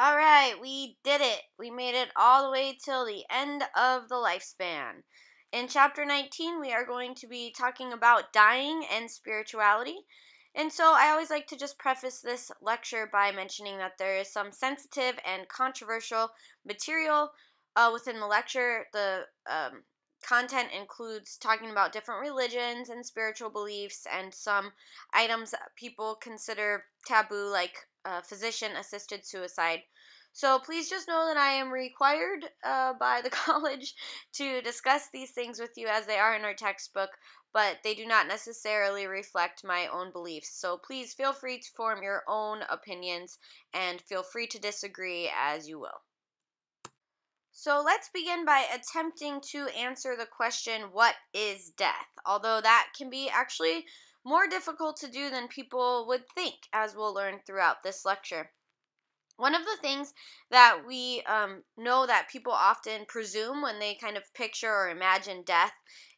All right, we did it. We made it all the way till the end of the lifespan. In chapter 19, we are going to be talking about dying and spirituality. And so I always like to just preface this lecture by mentioning that there is some sensitive and controversial material within the lecture. The content includes talking about different religions and spiritual beliefs and some items that people consider taboo, like physician-assisted suicide. So please just know that I am required by the college to discuss these things with you as they are in our textbook, but they do not necessarily reflect my own beliefs. So please feel free to form your own opinions and feel free to disagree as you will. So let's begin by attempting to answer the question, what is death? Although that can be actually more difficult to do than people would think, as we'll learn throughout this lecture. One of the things that we know that people often presume when they kind of picture or imagine death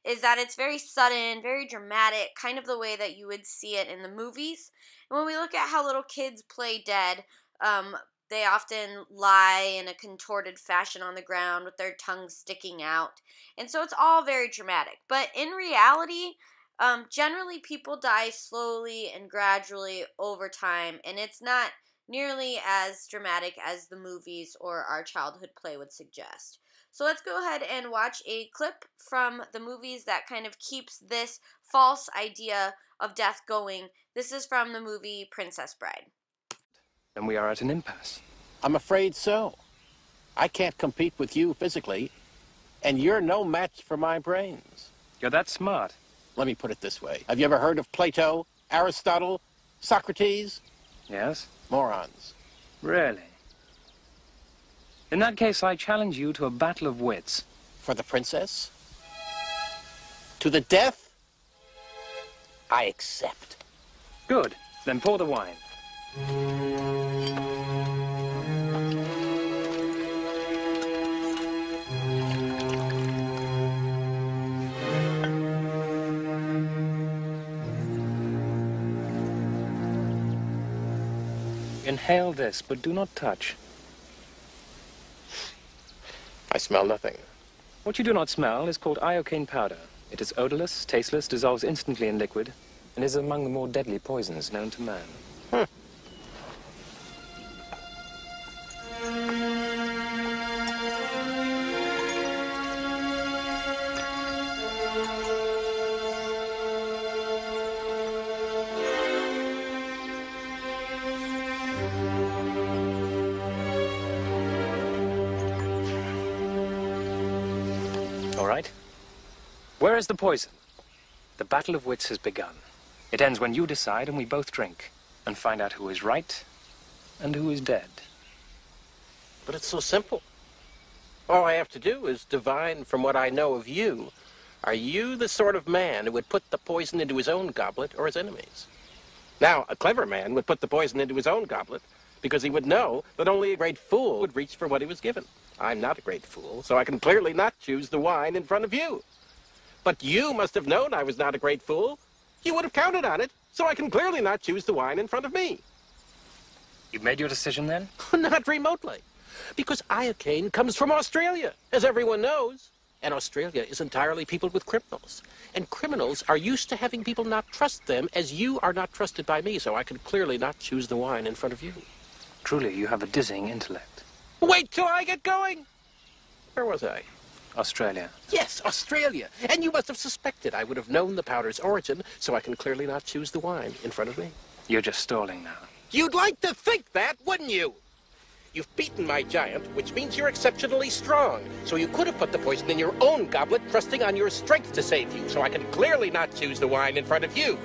is that it's very sudden, very dramatic, kind of the way that you would see it in the movies. And when we look at how little kids play dead, they often lie in a contorted fashion on the ground with their tongues sticking out. And so it's all very dramatic. But in reality, generally people die slowly and gradually over time, and it's not nearly as dramatic as the movies or our childhood play would suggest. So let's go ahead and watch a clip from the movies that kind of keeps this false idea of death going. This is from the movie Princess Bride. And we are at an impasse. I'm afraid so. I can't compete with you physically, and you're no match for my brains. You're that smart. Let me put it this way. Have you ever heard of Plato, Aristotle, Socrates? Yes? Morons. Really? In that case, I challenge you to a battle of wits. For the princess? To the death? I accept. Good. Then pour the wine. Inhale this, but do not touch. I smell nothing. What you do not smell is called iocane powder. It is odorless, tasteless, dissolves instantly in liquid, and is among the more deadly poisons known to man. All right. Where is the poison? The battle of wits has begun. It ends when you decide and we both drink and find out who is right and who is dead. But it's so simple. All I have to do is divine from what I know of you. Are you the sort of man who would put the poison into his own goblet or his enemy's? Now, a clever man would put the poison into his own goblet because he would know that only a great fool would reach for what he was given. I'm not a great fool, so I can clearly not choose the wine in front of you. But you must have known I was not a great fool. You would have counted on it, so I can clearly not choose the wine in front of me. You've made your decision then? Not remotely. Because iocane comes from Australia, as everyone knows. And Australia is entirely peopled with criminals. And criminals are used to having people not trust them as you are not trusted by me, so I can clearly not choose the wine in front of you. Truly, you have a dizzying intellect. Wait till I get going! Where was I? Australia. Yes, Australia. And you must have suspected I would have known the powder's origin, so I can clearly not choose the wine in front of me. You're just stalling now. You'd like to think that, wouldn't you? You've beaten my giant, which means you're exceptionally strong. So you could have put the poison in your own goblet, trusting on your strength to save you, so I can clearly not choose the wine in front of you.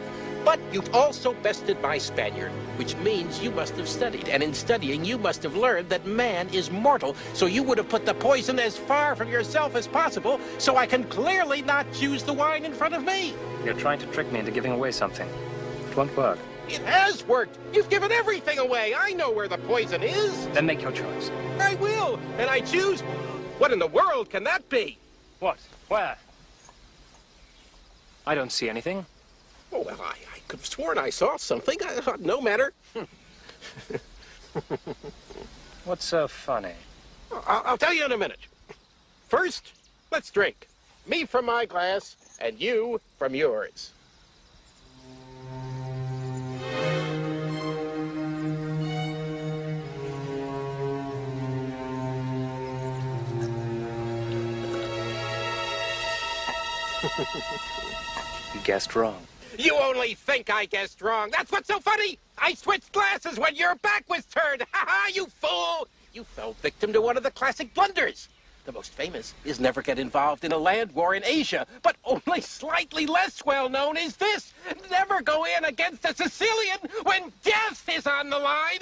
But you've also bested my Spaniard, which means you must have studied. And in studying, you must have learned that man is mortal, so you would have put the poison as far from yourself as possible, so I can clearly not choose the wine in front of me. You're trying to trick me into giving away something. It won't work. It has worked. You've given everything away. I know where the poison is. Then make your choice. I will. And I choose. What in the world can that be? What? Where? I don't see anything. Oh, well, I could have sworn I saw something. No matter. What's so funny? I'll tell you in a minute. First, let's drink. Me from my glass, and you from yours. You guessed wrong. You only think I guessed wrong. That's what's so funny. I switched glasses when your back was turned. Ha ha, you fool. You fell victim to one of the classic blunders. The most famous is never get involved in a land war in Asia, but only slightly less well known is this: never go in against a Sicilian when death is on the line.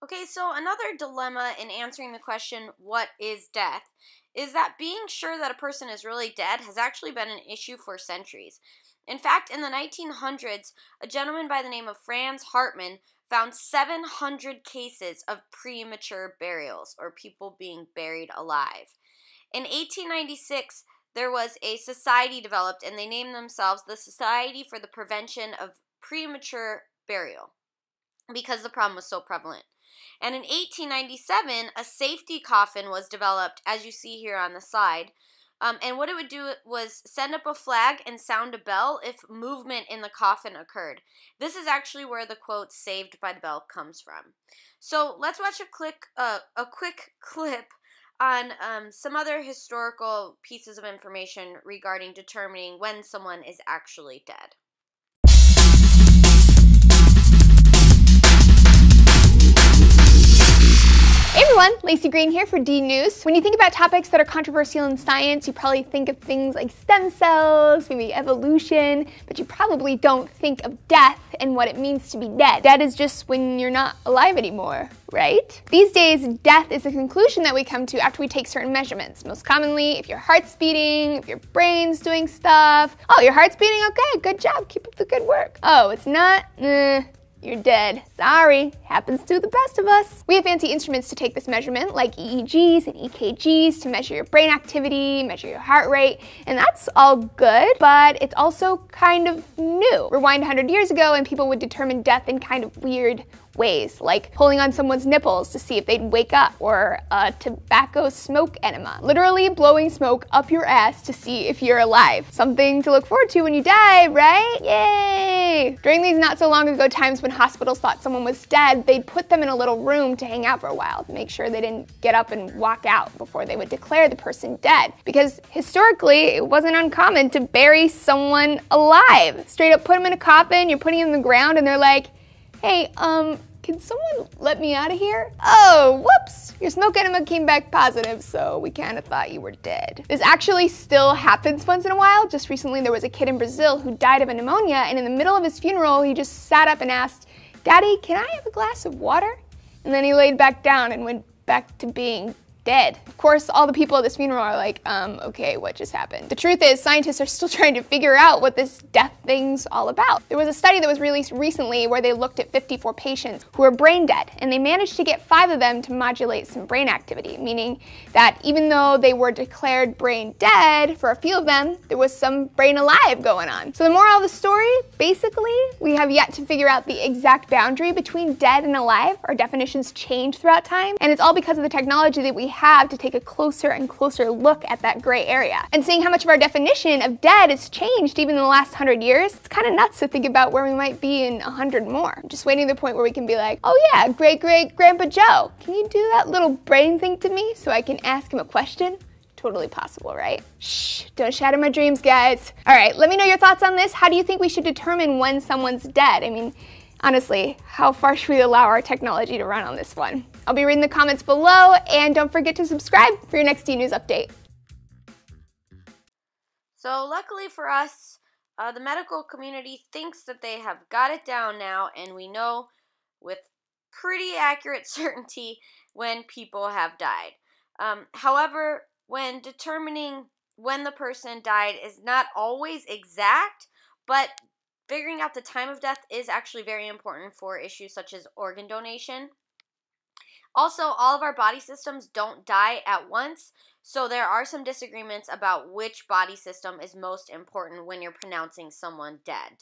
Okay, so another dilemma in answering the question, what is death, is that being sure that a person is really dead has actually been an issue for centuries. In fact, in the 1900s, a gentleman by the name of Franz Hartmann found 700 cases of premature burials, or people being buried alive. In 1896, there was a society developed, and they named themselves the Society for the Prevention of Premature Burial, because the problem was so prevalent. And in 1897, a safety coffin was developed, as you see here on the slide. And what it would do was send up a flag and sound a bell if movement in the coffin occurred. This is actually where the quote "saved by the bell" comes from. So let's watch a quick clip on some other historical pieces of information regarding determining when someone is actually dead. Hey everyone, Lacey Green here for D News. When you think about topics that are controversial in science, you probably think of things like stem cells, maybe evolution, but you probably don't think of death and what it means to be dead. Dead is just when you're not alive anymore, right? These days, death is a conclusion that we come to after we take certain measurements. Most commonly, if your heart's beating, if your brain's doing stuff. Oh, your heart's beating? Okay, good job, keep up the good work. Oh, it's not? You're dead. Sorry, happens to the best of us. We have fancy instruments to take this measurement, like EEGs and EKGs to measure your brain activity, measure your heart rate, and that's all good, but it's also kind of new. Rewind 100 years ago and people would determine death in kind of weird ways, like pulling on someone's nipples to see if they'd wake up, or a tobacco smoke enema. Literally blowing smoke up your ass to see if you're alive. Something to look forward to when you die, right? Yay! During these not so long ago times when hospitals thought someone was dead, they'd put them in a little room to hang out for a while to make sure they didn't get up and walk out before they would declare the person dead. Because historically, it wasn't uncommon to bury someone alive. Straight up put them in a coffin, you're putting them in the ground, and they're like, hey, can someone let me out of here? Oh, whoops, your smoke enema came back positive, so we kind of thought you were dead. This actually still happens once in a while. Just recently, there was a kid in Brazil who died of a pneumonia, and in the middle of his funeral, he just sat up and asked, "Daddy, can I have a glass of water?" And then he laid back down and went back to being dead. Of course, all the people at this funeral are like, okay, what just happened? The truth is, scientists are still trying to figure out what this death thing's all about. There was a study that was released recently where they looked at 54 patients who were brain dead, and they managed to get 5 of them to modulate some brain activity, meaning that even though they were declared brain dead, for a few of them, there was some brain alive going on. So the moral of the story, basically, we have yet to figure out the exact boundary between dead and alive. Our definitions change throughout time, and it's all because of the technology that we have to take a closer and closer look at that gray area. And seeing how much of our definition of dead has changed even in the last 100 years, it's kind of nuts to think about where we might be in 100 more. I'm just waiting to the point where we can be like, oh yeah, great-great-grandpa Joe, can you do that little brain thing to me so I can ask him a question? Totally possible, right? Shh, don't shatter my dreams, guys. All right, let me know your thoughts on this. How do you think we should determine when someone's dead? I mean, honestly, how far should we allow our technology to run on this one? I'll be reading the comments below, and don't forget to subscribe for your next D-News update. So luckily for us, the medical community thinks that they have got it down now, and we know with pretty accurate certainty when people have died. However, when determining when the person died is not always exact, but figuring out the time of death is actually very important for issues such as organ donation. Also, all of our body systems don't die at once, So there are some disagreements about which body system is most important when you're pronouncing someone dead.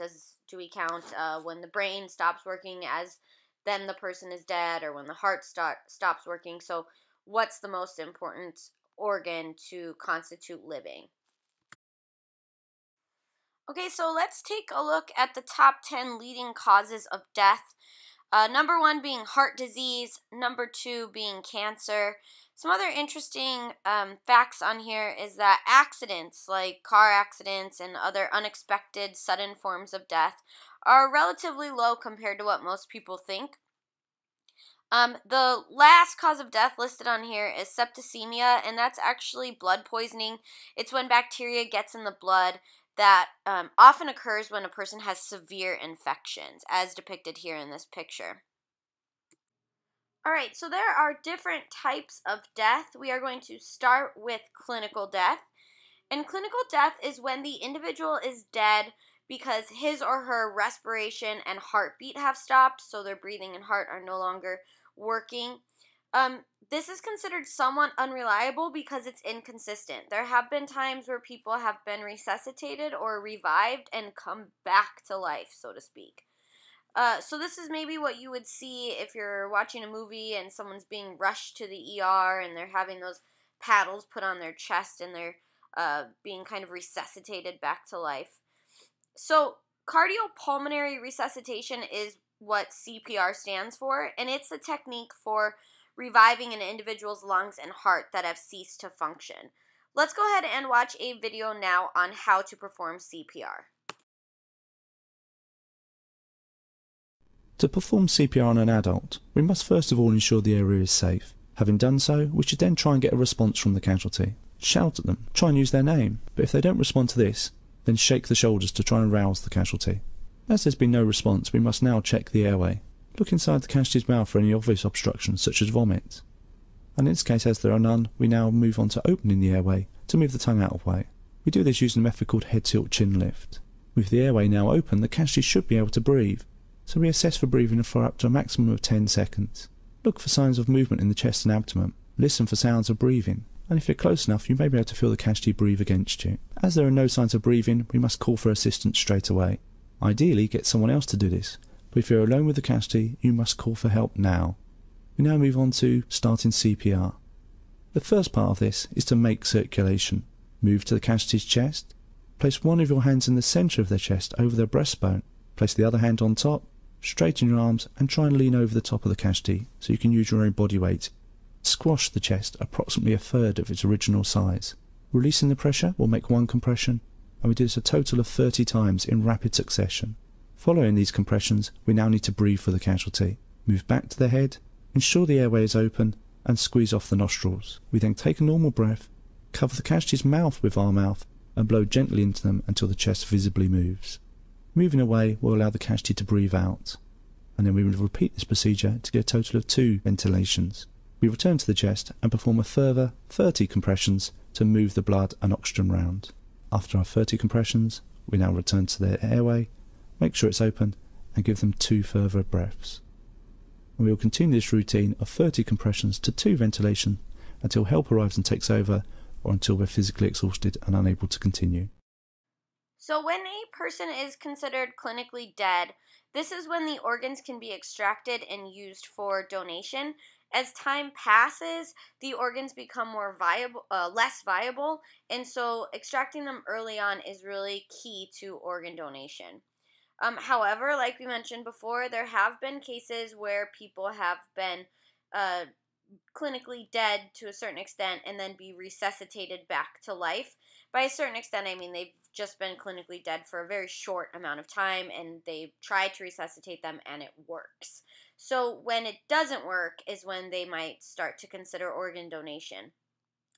Do we count when the brain stops working as then the person is dead, or when the heart stops working? So what's the most important organ to constitute living? Okay, so let's take a look at the top 10 leading causes of death. Number 1 being heart disease, number 2 being cancer. Some other interesting facts on here is that accidents like car accidents and other unexpected sudden forms of death are relatively low compared to what most people think. The last cause of death listed on here is septicemia, and that's actually blood poisoning. It's when bacteria gets in the blood that often occurs when a person has severe infections, as depicted here in this picture. Alright, so there are different types of death. We are going to start with clinical death. And clinical death is when the individual is dead because his or her respiration and heartbeat have stopped, so their breathing and heart are no longer working. This is considered somewhat unreliable because it's inconsistent. There have been times where people have been resuscitated or revived and come back to life, so to speak. So this is maybe what you would see if you're watching a movie and someone's being rushed to the ER and they're having those paddles put on their chest and they're being kind of resuscitated back to life. So cardiopulmonary resuscitation is what CPR stands for, and it's a technique for reviving an individual's lungs and heart that have ceased to function. Let's go ahead and watch a video now on how to perform CPR. To perform CPR on an adult, we must first of all ensure the area is safe. Having done so, we should then try and get a response from the casualty. Shout at them, try and use their name, but if they don't respond to this, then shake the shoulders to try and rouse the casualty. As there's been no response, we must now check the airway. Look inside the casualty's mouth for any obvious obstructions, such as vomit. And in this case, as there are none, we now move on to opening the airway to move the tongue out of the way. We do this using a method called head tilt chin lift. With the airway now open, the casualty should be able to breathe. So we assess for breathing for up to a maximum of 10 seconds. Look for signs of movement in the chest and abdomen. Listen for sounds of breathing. And if you're close enough, you may be able to feel the casualty breathe against you. As there are no signs of breathing, we must call for assistance straight away. Ideally, get someone else to do this. But if you're alone with the casualty, you must call for help now. We now move on to starting CPR. The first part of this is to make circulation. Move to the casualty's chest. Place one of your hands in the centre of their chest over their breastbone. Place the other hand on top. Straighten your arms and try and lean over the top of the casualty so you can use your own body weight. Squash the chest approximately a third of its original size. Releasing the pressure will make one compression, and we do this a total of 30 times in rapid succession. Following these compressions, we now need to breathe for the casualty. Move back to the head, ensure the airway is open, and squeeze off the nostrils. We then take a normal breath, cover the casualty's mouth with our mouth, and blow gently into them until the chest visibly moves. Moving away will allow the casualty to breathe out, and then we will repeat this procedure to get a total of 2 ventilations. We return to the chest and perform a further 30 compressions to move the blood and oxygen round. After our 30 compressions, we now return to their airway, make sure it's open, and give them 2 further breaths. And we will continue this routine of 30 compressions to 2 ventilation until help arrives and takes over, or until we're physically exhausted and unable to continue. So when a person is considered clinically dead, this is when the organs can be extracted and used for donation. As time passes, the organs become more less viable, and so extracting them early on is really key to organ donation. However, like we mentioned before, there have been cases where people have been clinically dead to a certain extent and then be resuscitated back to life. By a certain extent, I mean they've just been clinically dead for a very short amount of time and they've tried to resuscitate them and it works. So when it doesn't work is when they might start to consider organ donation.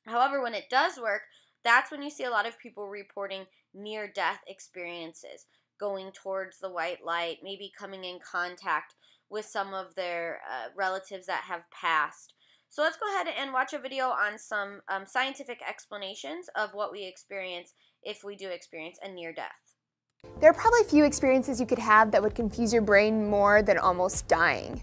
However, when it does work, that's when you see a lot of people reporting near-death experiences, going towards the white light, maybe coming in contact with some of their relatives that have passed. So let's go ahead and watch a video on some scientific explanations of what we experience if we do experience a near-death. There are probably few experiences you could have that would confuse your brain more than almost dying.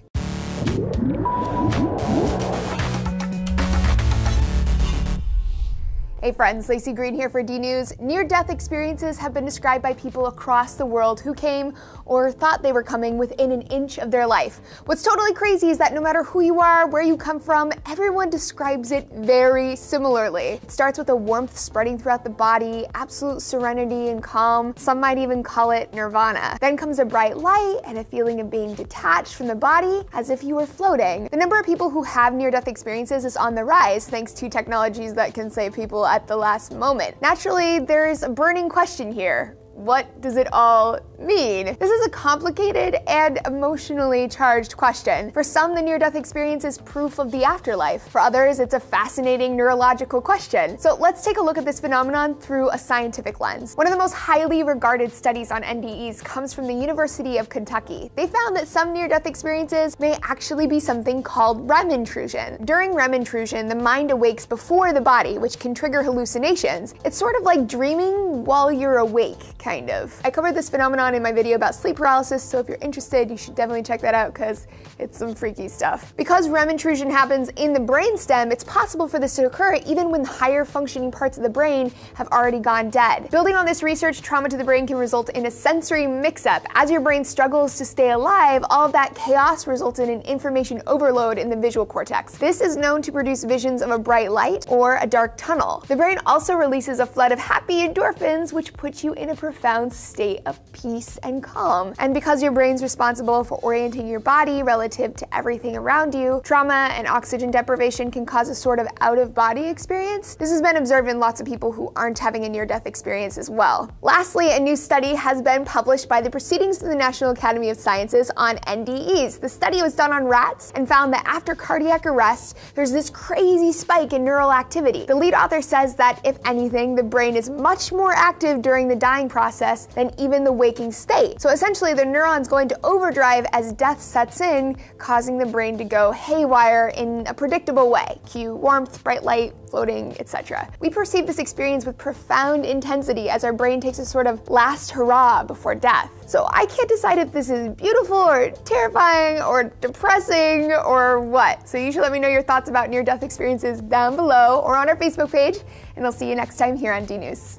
Hey friends, Lacey Green here for D News. Near-death experiences have been described by people across the world who came or thought they were coming within an inch of their life. What's totally crazy is that no matter who you are, where you come from, everyone describes it very similarly. It starts with a warmth spreading throughout the body, absolute serenity and calm. Some might even call it nirvana. Then comes a bright light and a feeling of being detached from the body as if you were floating. The number of people who have near-death experiences is on the rise thanks to technologies that can save people at the last moment. Naturally, there's a burning question here. What does it all mean? This is a complicated and emotionally charged question. For some, the near-death experience is proof of the afterlife. For others, it's a fascinating neurological question. So let's take a look at this phenomenon through a scientific lens. One of the most highly regarded studies on NDEs comes from the University of Kentucky. They found that some near-death experiences may actually be something called REM intrusion. During REM intrusion, the mind awakes before the body, which can trigger hallucinations. It's sort of like dreaming while you're awake, kind of. I covered this phenomenon in my video about sleep paralysis, so if you're interested, you should definitely check that out because it's some freaky stuff. Because REM intrusion happens in the brainstem, it's possible for this to occur even when higher functioning parts of the brain have already gone dead. Building on this research, trauma to the brain can result in a sensory mix-up. As your brain struggles to stay alive, all of that chaos results in an information overload in the visual cortex. This is known to produce visions of a bright light or a dark tunnel. The brain also releases a flood of happy endorphins, which puts you in a profound state of peace and calm. And because your brain's responsible for orienting your body relative to everything around you, trauma and oxygen deprivation can cause a sort of out-of-body experience. This has been observed in lots of people who aren't having a near-death experience as well. Lastly, a new study has been published by the Proceedings of the National Academy of Sciences on NDEs. The study was done on rats and found that after cardiac arrest, there's this crazy spike in neural activity. The lead author says that, if anything, the brain is much more active during the dying process than even the waking state. So essentially, the neurons go into overdrive as death sets in, causing the brain to go haywire in a predictable way. Cue warmth, bright light, floating, etc. We perceive this experience with profound intensity as our brain takes a sort of last hurrah before death. So I can't decide if this is beautiful or terrifying or depressing or what. So you should let me know your thoughts about near-death experiences down below or on our Facebook page, and I'll see you next time here on D News.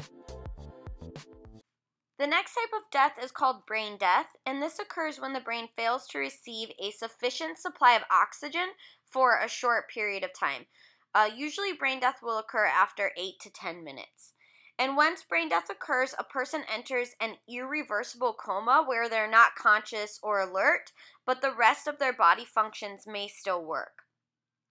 The next type of death is called brain death, and this occurs when the brain fails to receive a sufficient supply of oxygen for a short period of time. Usually brain death will occur after 8 to 10 minutes. And once brain death occurs, a person enters an irreversible coma where they're not conscious or alert, but the rest of their body functions may still work.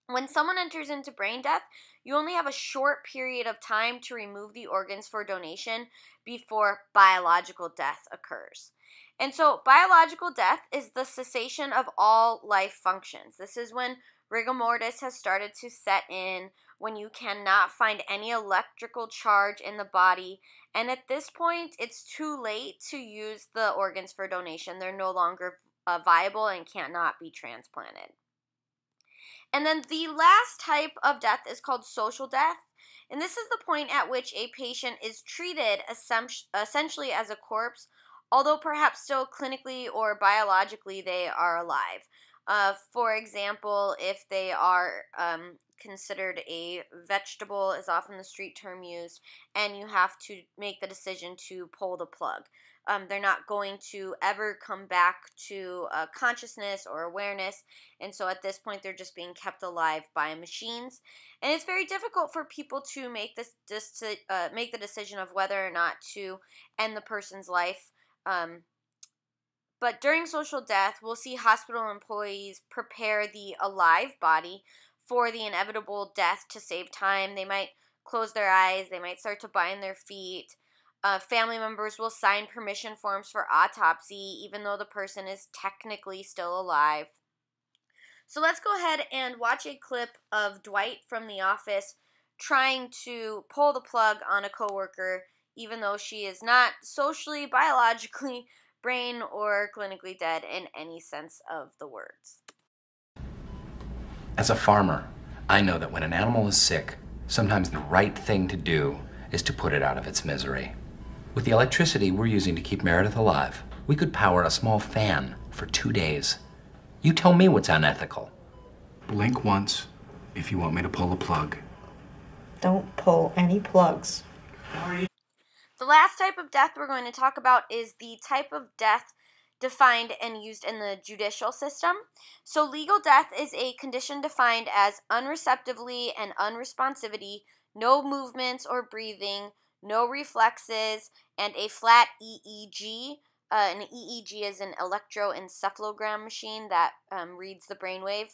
When someone enters into brain death, you only have a short period of time to remove the organs for donation before biological death occurs. And so biological death is the cessation of all life functions. This is when rigor mortis has started to set in, when you cannot find any electrical charge in the body, and at this point it's too late to use the organs for donation. They're no longer viable and cannot be transplanted. And then the last type of death is called social death, and this is the point at which a patient is treated essentially as a corpse, although perhaps still clinically or biologically they are alive. For example, if they are considered a vegetable, is often the street term used, and you have to make the decision to pull the plug. They're not going to ever come back to consciousness or awareness, and so at this point they're just being kept alive by machines. And it's very difficult for people to make make the decision of whether or not to end the person's life. But during social death, we'll see hospital employees prepare the alive body for the inevitable death to save time. They might close their eyes, they might start to bind their feet. Family members will sign permission forms for autopsy, even though the person is technically still alive. So let's go ahead and watch a clip of Dwight from The Office trying to pull the plug on a coworker, even though she is not socially, biologically, brain, or clinically dead in any sense of the words. As a farmer, I know that when an animal is sick, sometimes the right thing to do is to put it out of its misery. With the electricity we're using to keep Meredith alive, we could power a small fan for 2 days. You tell me what's unethical. Blink once if you want me to pull the plug. Don't pull any plugs. The last type of death we're going to talk about is the type of death defined and used in the judicial system. So legal death is a condition defined as unreceptivity and unresponsivity, no movements or breathing, no reflexes, and a flat EEG. An EEG is an electroencephalogram machine that reads the brainwave.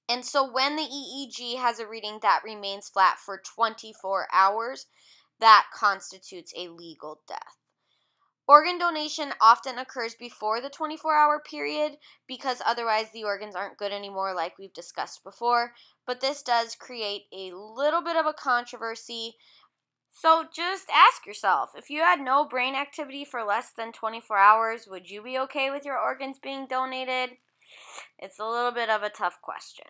And so when the EEG has a reading that remains flat for 24 hours, that constitutes a legal death. Organ donation often occurs before the 24-hour period because otherwise the organs aren't good anymore, like we've discussed before. But this does create a little bit of a controversy. So just ask yourself, if you had no brain activity for less than 24 hours, would you be okay with your organs being donated? It's a little bit of a tough question.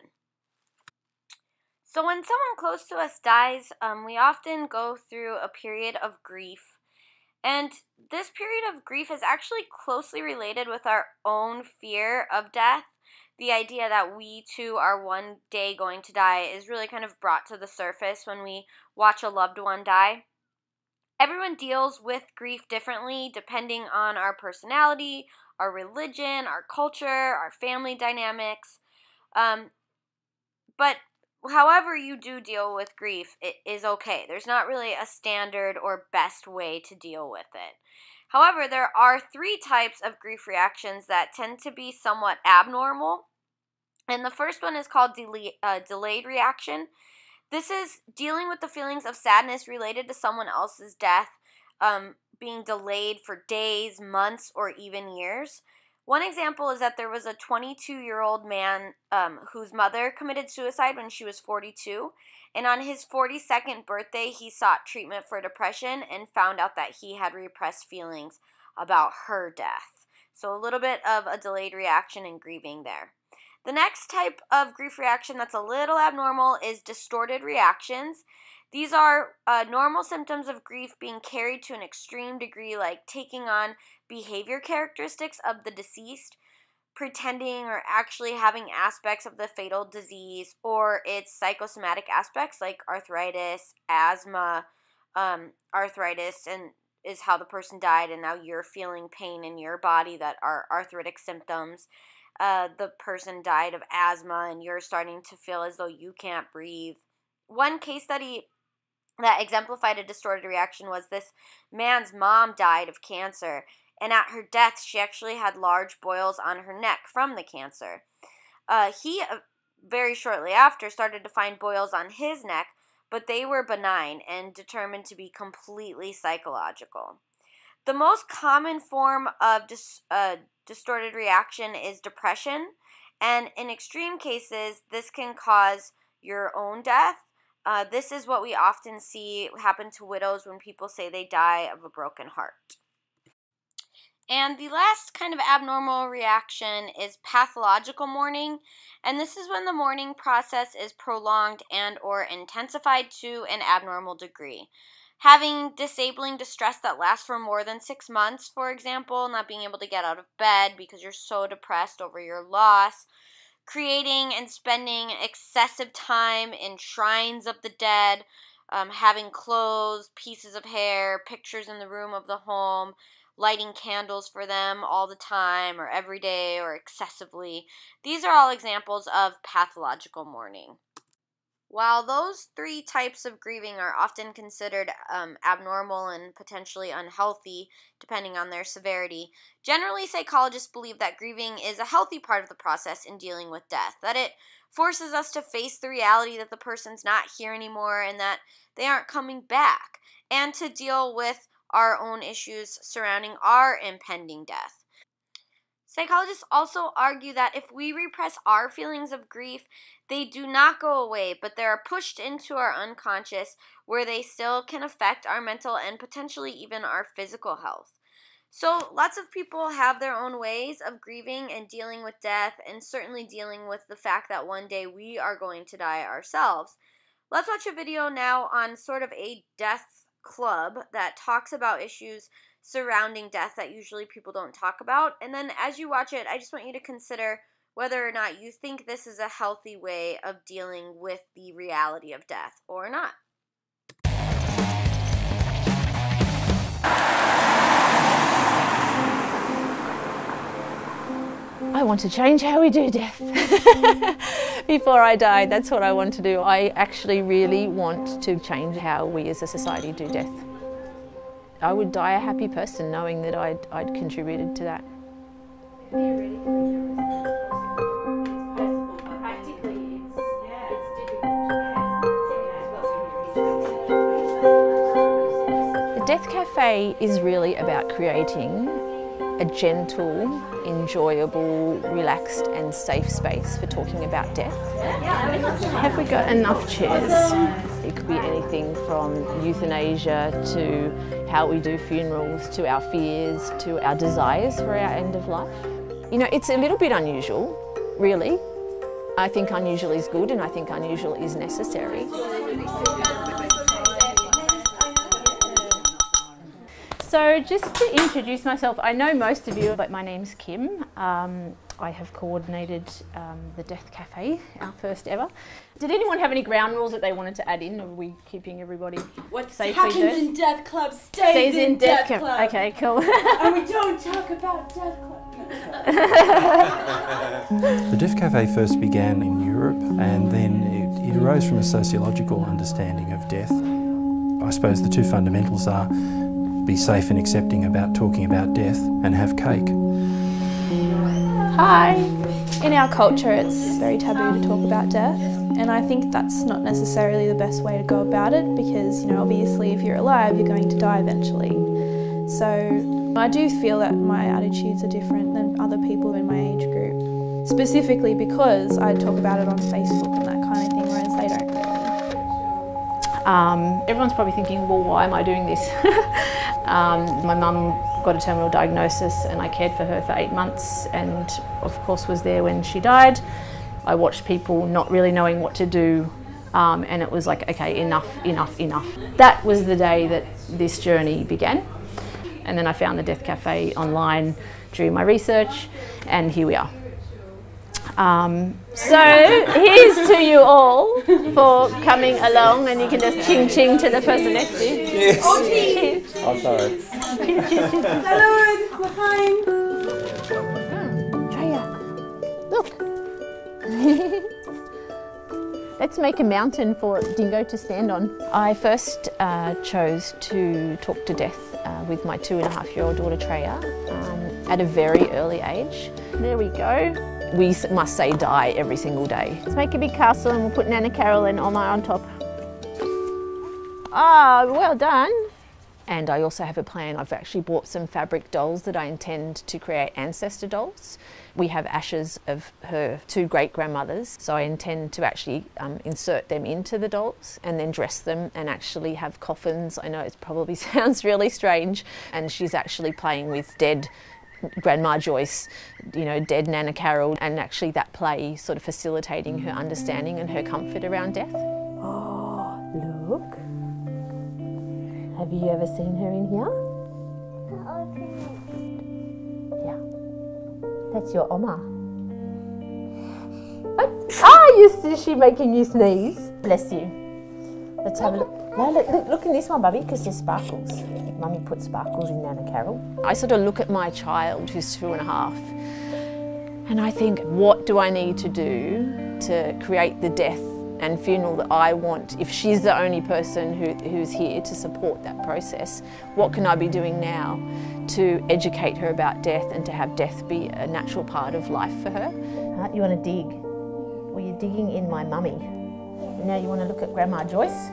So when someone close to us dies, we often go through a period of grief. And this period of grief is actually closely related with our own fear of death. The idea that we too are one day going to die is really kind of brought to the surface when we watch a loved one die. Everyone deals with grief differently depending on our personality, our religion, our culture, our family dynamics. But however you do deal with grief, it is okay. There's not really a standard or best way to deal with it. However, there are 3 types of grief reactions that tend to be somewhat abnormal. And the first one is called delayed reaction. This is dealing with the feelings of sadness related to someone else's death, being delayed for days, months, or even years. One example is that there was a 22-year-old man whose mother committed suicide when she was 42, and on his 42nd birthday, he sought treatment for depression and found out that he had repressed feelings about her death. So a little bit of a delayed reaction and grieving there. The next type of grief reaction that's a little abnormal is distorted reactions. These are normal symptoms of grief being carried to an extreme degree, like taking on behavior characteristics of the deceased, pretending or actually having aspects of the fatal disease, or its psychosomatic aspects like arthritis, asthma, arthritis, and is how the person died, and now you're feeling pain in your body that are arthritic symptoms. The person died of asthma, and you're starting to feel as though you can't breathe. One case study that exemplified a distorted reaction was this man's mom died of cancer, and at her death, she actually had large boils on her neck from the cancer. He, very shortly after, started to find boils on his neck, but they were benign and determined to be completely psychological. The most common form of distorted reaction is depression, and in extreme cases, this can cause your own death. This is what we often see happen to widows when people say they die of a broken heart. And the last kind of abnormal reaction is pathological mourning, and this is when the mourning process is prolonged and or intensified to an abnormal degree. Having disabling distress that lasts for more than 6 months, for example, not being able to get out of bed because you're so depressed over your loss, creating and spending excessive time in shrines of the dead, having clothes, pieces of hair, pictures in the room of the home, lighting candles for them all the time or every day or excessively. These are all examples of pathological mourning. While those 3 types of grieving are often considered abnormal and potentially unhealthy, depending on their severity, generally psychologists believe that grieving is a healthy part of the process in dealing with death, that it forces us to face the reality that the person's not here anymore and that they aren't coming back, and to deal with our own issues surrounding our impending death. Psychologists also argue that if we repress our feelings of grief, they do not go away, but they are pushed into our unconscious, where they still can affect our mental and potentially even our physical health. So lots of people have their own ways of grieving and dealing with death, and certainly dealing with the fact that one day we are going to die ourselves. Let's watch a video now on sort of a death club that talks about issues surrounding death that usually people don't talk about. And then as you watch it, I just want you to consider whether or not you think this is a healthy way of dealing with the reality of death or not. want to change how we do death. Before I die, that's what I want to do. I actually really want to change how we as a society do death. I would die a happy person knowing that I'd contributed to that. The Death Cafe is really about creating a gentle, enjoyable, relaxed and safe space for talking about death. Have we got enough chairs? It could be anything from euthanasia to how we do funerals, to our fears, to our desires for our end of life. You know, it's a little bit unusual, really. I think unusual is good and I think unusual is necessary. So just to introduce myself, I know most of you, but my name's Kim. I have coordinated the Death Cafe, our first ever. Did anyone have any ground rules that they wanted to add in, or are we keeping everybody safe? What happens in Death Club stays in Death Club. Okay, cool. And we don't talk about Death Club. The Death Cafe first began in Europe, and then it arose from a sociological understanding of death. I suppose the two fundamentals are be safe and accepting about talking about death and have cake. Hi! In our culture it's very taboo to talk about death, and I think that's not necessarily the best way to go about it because, you know, obviously if you're alive you're going to die eventually. So I do feel that my attitudes are different than other people in my age group, specifically because I talk about it on Facebook and that kind of thing, whereas they don't really. Everyone's probably thinking, well, why am I doing this? My mum got a terminal diagnosis and I cared for her for 8 months and of course was there when she died. I watched people not really knowing what to do and it was like, okay, enough, enough, enough. That was the day that this journey began. And then I found the Death Cafe online during my research and here we are. So here's to you all for coming along, and you can just ching ching to the person next to you. Yes. Oh, cheers. Oh, sorry. Salud, behind. Treya, look. Let's make a mountain for Dingo to stand on. I first chose to talk to death with my 2.5-year-old daughter Treya at a very early age. There we go. We must say die every single day. Let's make a big castle and we'll put Nana Carol and Oma on top. Ah, well done. And I also have a plan. I've actually bought some fabric dolls that I intend to create ancestor dolls. We have ashes of her 2 great-grandmothers, so I intend to actually insert them into the dolls and then dress them and actually have coffins. I know it probably sounds really strange, and she's actually playing with dead Grandma Joyce, you know, dead Nana Carol, and actually that play sort of facilitating her understanding and her comfort around death. Oh, look. Have you ever seen her in here? Yeah. That's your Oma. What? Ah, is she making you sneeze? Bless you. Let's have a look. No, look in this one, Bubby, because there's sparkles. Mummy put sparkles in Nana Carol. I sort of look at my child who's 2.5 and I think, what do I need to do to create the death and funeral that I want? If she's the only person who's here to support that process, what can I be doing now to educate her about death and to have death be a natural part of life for her? You want to dig? Well, you're digging in my mummy. Now you want to look at Grandma Joyce?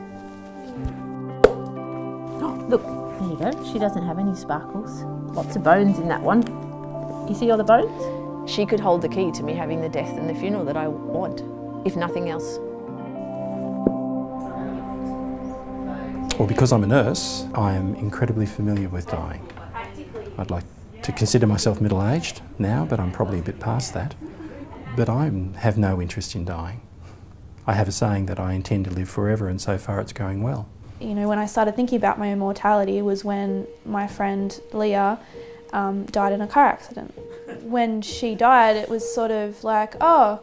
Oh, look, there you go. She doesn't have any sparkles. Lots of bones in that one. You see all the bones? She could hold the key to me having the death and the funeral that I want, if nothing else. Well, because I'm a nurse, I am incredibly familiar with dying. I'd like to consider myself middle-aged now, but I'm probably a bit past that. But I have no interest in dying. I have a saying that I intend to live forever, and so far it's going well. You know, when I started thinking about my immortality was when my friend Leah died in a car accident. When she died, it was sort of like, oh,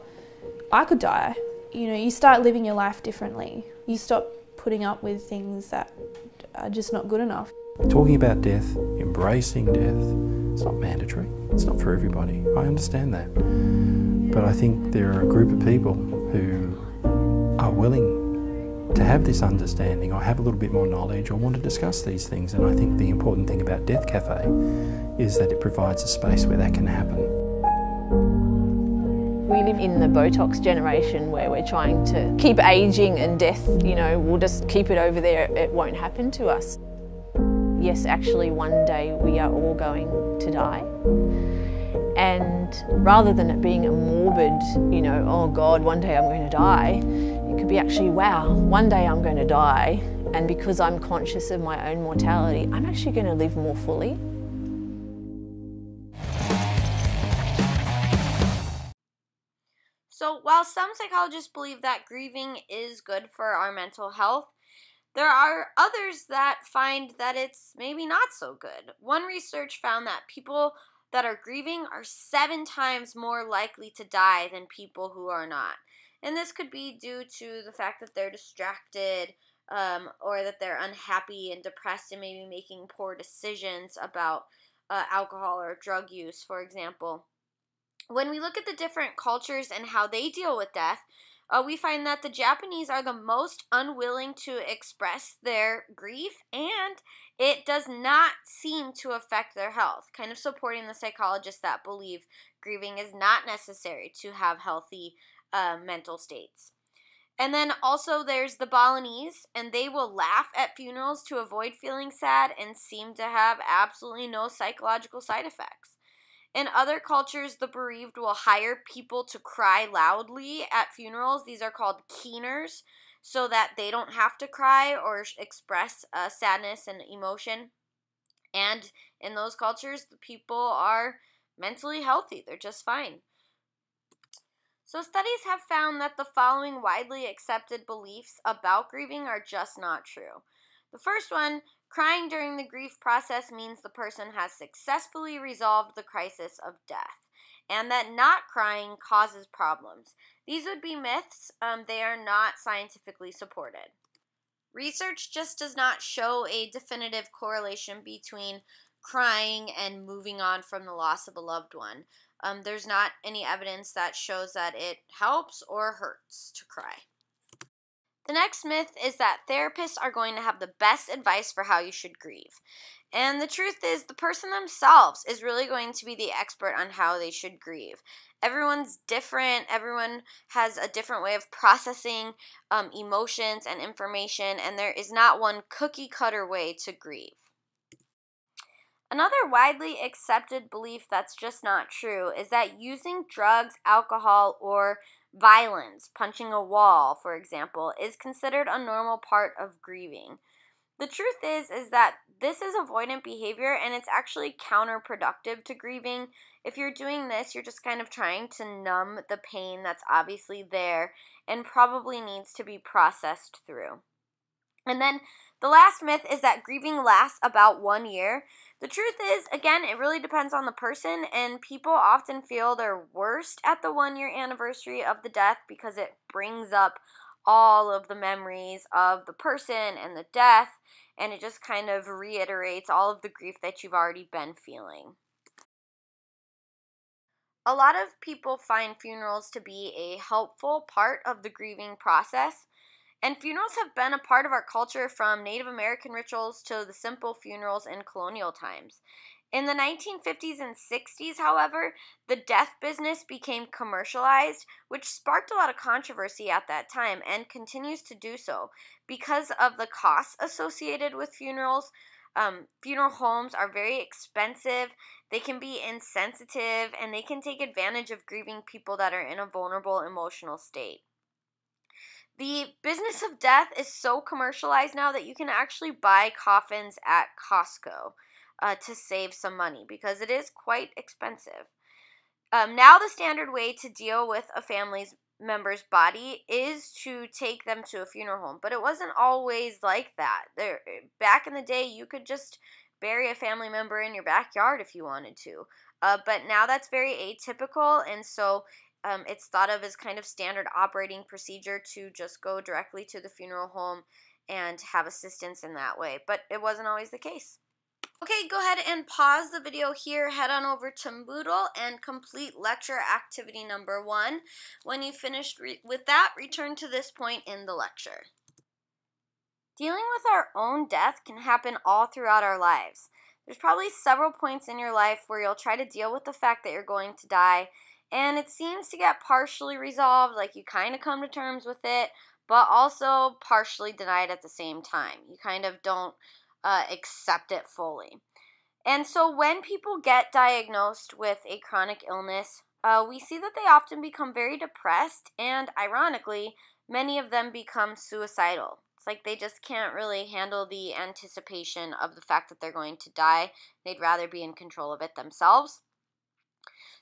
I could die. You know, you start living your life differently. You stop putting up with things that are just not good enough. Talking about death, embracing death, It's not mandatory. It's not for everybody. I understand that. But I think there are a group of people who are willing to have this understanding or have a little bit more knowledge or want to discuss these things. And I think the important thing about Death Cafe is that it provides a space where that can happen. We live in the Botox generation where we're trying to keep aging, and death, you know, we'll just keep it over there, it won't happen to us. Yes, actually one day we are all going to die. And rather than it being a morbid, you know, oh God, one day I'm going to die, it could be actually, wow, one day I'm going to die, and because I'm conscious of my own mortality, I'm actually going to live more fully. So while some psychologists believe that grieving is good for our mental health, there are others that find that it's maybe not so good. One research found that people that are grieving are 7 times more likely to die than people who are not. And this could be due to the fact that they're distracted, or that they're unhappy and depressed and maybe making poor decisions about alcohol or drug use, for example. When we look at the different cultures and how they deal with death, we find that the Japanese are the most unwilling to express their grief, and it does not seem to affect their health, kind of supporting the psychologists that believe grieving is not necessary to have healthy mental states. And then also there's the Balinese, and they will laugh at funerals to avoid feeling sad and seem to have absolutely no psychological side effects. In other cultures, the bereaved will hire people to cry loudly at funerals. These are called keeners, so that they don't have to cry or express sadness and emotion. And in those cultures, the people are mentally healthy. They're just fine. So studies have found that the following widely accepted beliefs about grieving are just not true. The first one, crying during the grief process means the person has successfully resolved the crisis of death, and that not crying causes problems. These would be myths. They are not scientifically supported. Research just does not show a definitive correlation between crying and moving on from the loss of a loved one. There's not any evidence that shows that it helps or hurts to cry. The next myth is that therapists are going to have the best advice for how you should grieve. And the truth is, the person themselves is really going to be the expert on how they should grieve. Everyone's different. Everyone has a different way of processing emotions and information, and there is not one cookie-cutter way to grieve. Another widely accepted belief that's just not true is that using drugs, alcohol, or violence, punching a wall, for example, is considered a normal part of grieving. The truth is that this is avoidant behavior, and it's actually counterproductive to grieving. If you're doing this, you're just kind of trying to numb the pain that's obviously there and probably needs to be processed through. And then the last myth is that grieving lasts about 1 year. The truth is, again, it really depends on the person, and people often feel their worst at the 1-year anniversary of the death because it brings up all of the memories of the person and the death, and it just kind of reiterates all of the grief that you've already been feeling. A lot of people find funerals to be a helpful part of the grieving process. And funerals have been a part of our culture from Native American rituals to the simple funerals in colonial times. In the 1950s and 60s, however, the death business became commercialized, which sparked a lot of controversy at that time and continues to do so. Because of the costs associated with funerals, funeral homes are very expensive, they can be insensitive, and they can take advantage of grieving people that are in a vulnerable emotional state. The business of death is so commercialized now that you can actually buy coffins at Costco to save some money because it is quite expensive. Now the standard way to deal with a family member's body is to take them to a funeral home, but it wasn't always like that. Back in the day, you could just bury a family member in your backyard if you wanted to, but now that's very atypical, and so it's thought of as kind of standard operating procedure to just go directly to the funeral home and have assistance in that way, but it wasn't always the case. Okay, go ahead and pause the video here, head on over to Moodle and complete lecture activity number 1. When you finished with that, return to this point in the lecture. Dealing with our own death can happen all throughout our lives. There's probably several points in your life where you'll try to deal with the fact that you're going to die, and it seems to get partially resolved, like you kind of come to terms with it, but also partially denied at the same time. You kind of don't accept it fully. And so when people get diagnosed with a chronic illness, we see that they often become very depressed, and ironically, many of them become suicidal. It's like they just can't really handle the anticipation of the fact that they're going to die. They'd rather be in control of it themselves.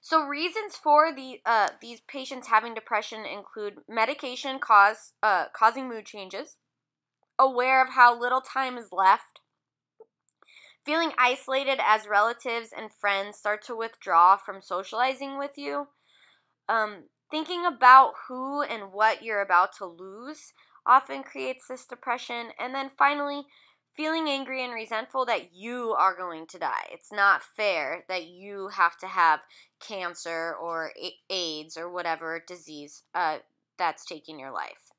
So reasons for these patients having depression include medication causing mood changes, aware of how little time is left, feeling isolated as relatives and friends start to withdraw from socializing with you, thinking about who and what you're about to lose often creates this depression, and then finally, feeling angry and resentful that you are going to die. It's not fair that you have to have cancer or AIDS or whatever disease that's taking your life.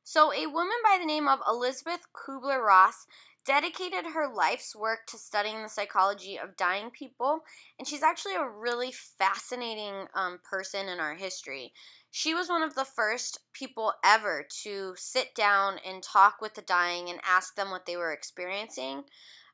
So a woman by the name of Elizabeth Kubler-Ross dedicated her life's work to studying the psychology of dying people, and she's actually a really fascinating person in our history. She was one of the first people ever to sit down and talk with the dying and ask them what they were experiencing.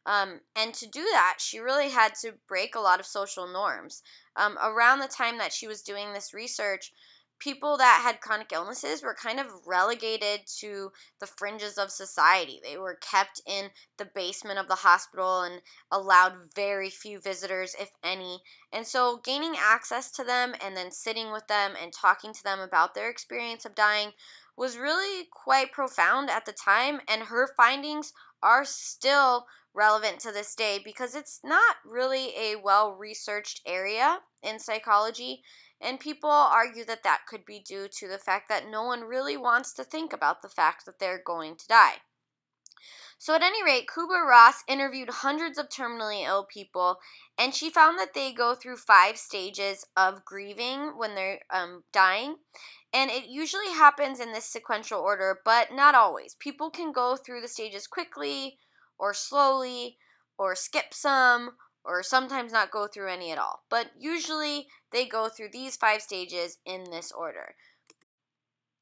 And to do that, she really had to break a lot of social norms. Around the time that she was doing this research, people that had chronic illnesses were kind of relegated to the fringes of society. They were kept in the basement of the hospital and allowed very few visitors, if any. And so gaining access to them and then sitting with them and talking to them about their experience of dying was really quite profound at the time, and her findings are still relevant to this day because it's not really a well-researched area in psychology. And people argue that that could be due to the fact that no one really wants to think about the fact that they're going to die. So at any rate, Kubler-Ross interviewed hundreds of terminally ill people, and she found that they go through 5 stages of grieving when they're dying. And it usually happens in this sequential order, but not always. People can go through the stages quickly or slowly or skip some, or sometimes not go through any at all. But usually they go through these 5 stages in this order.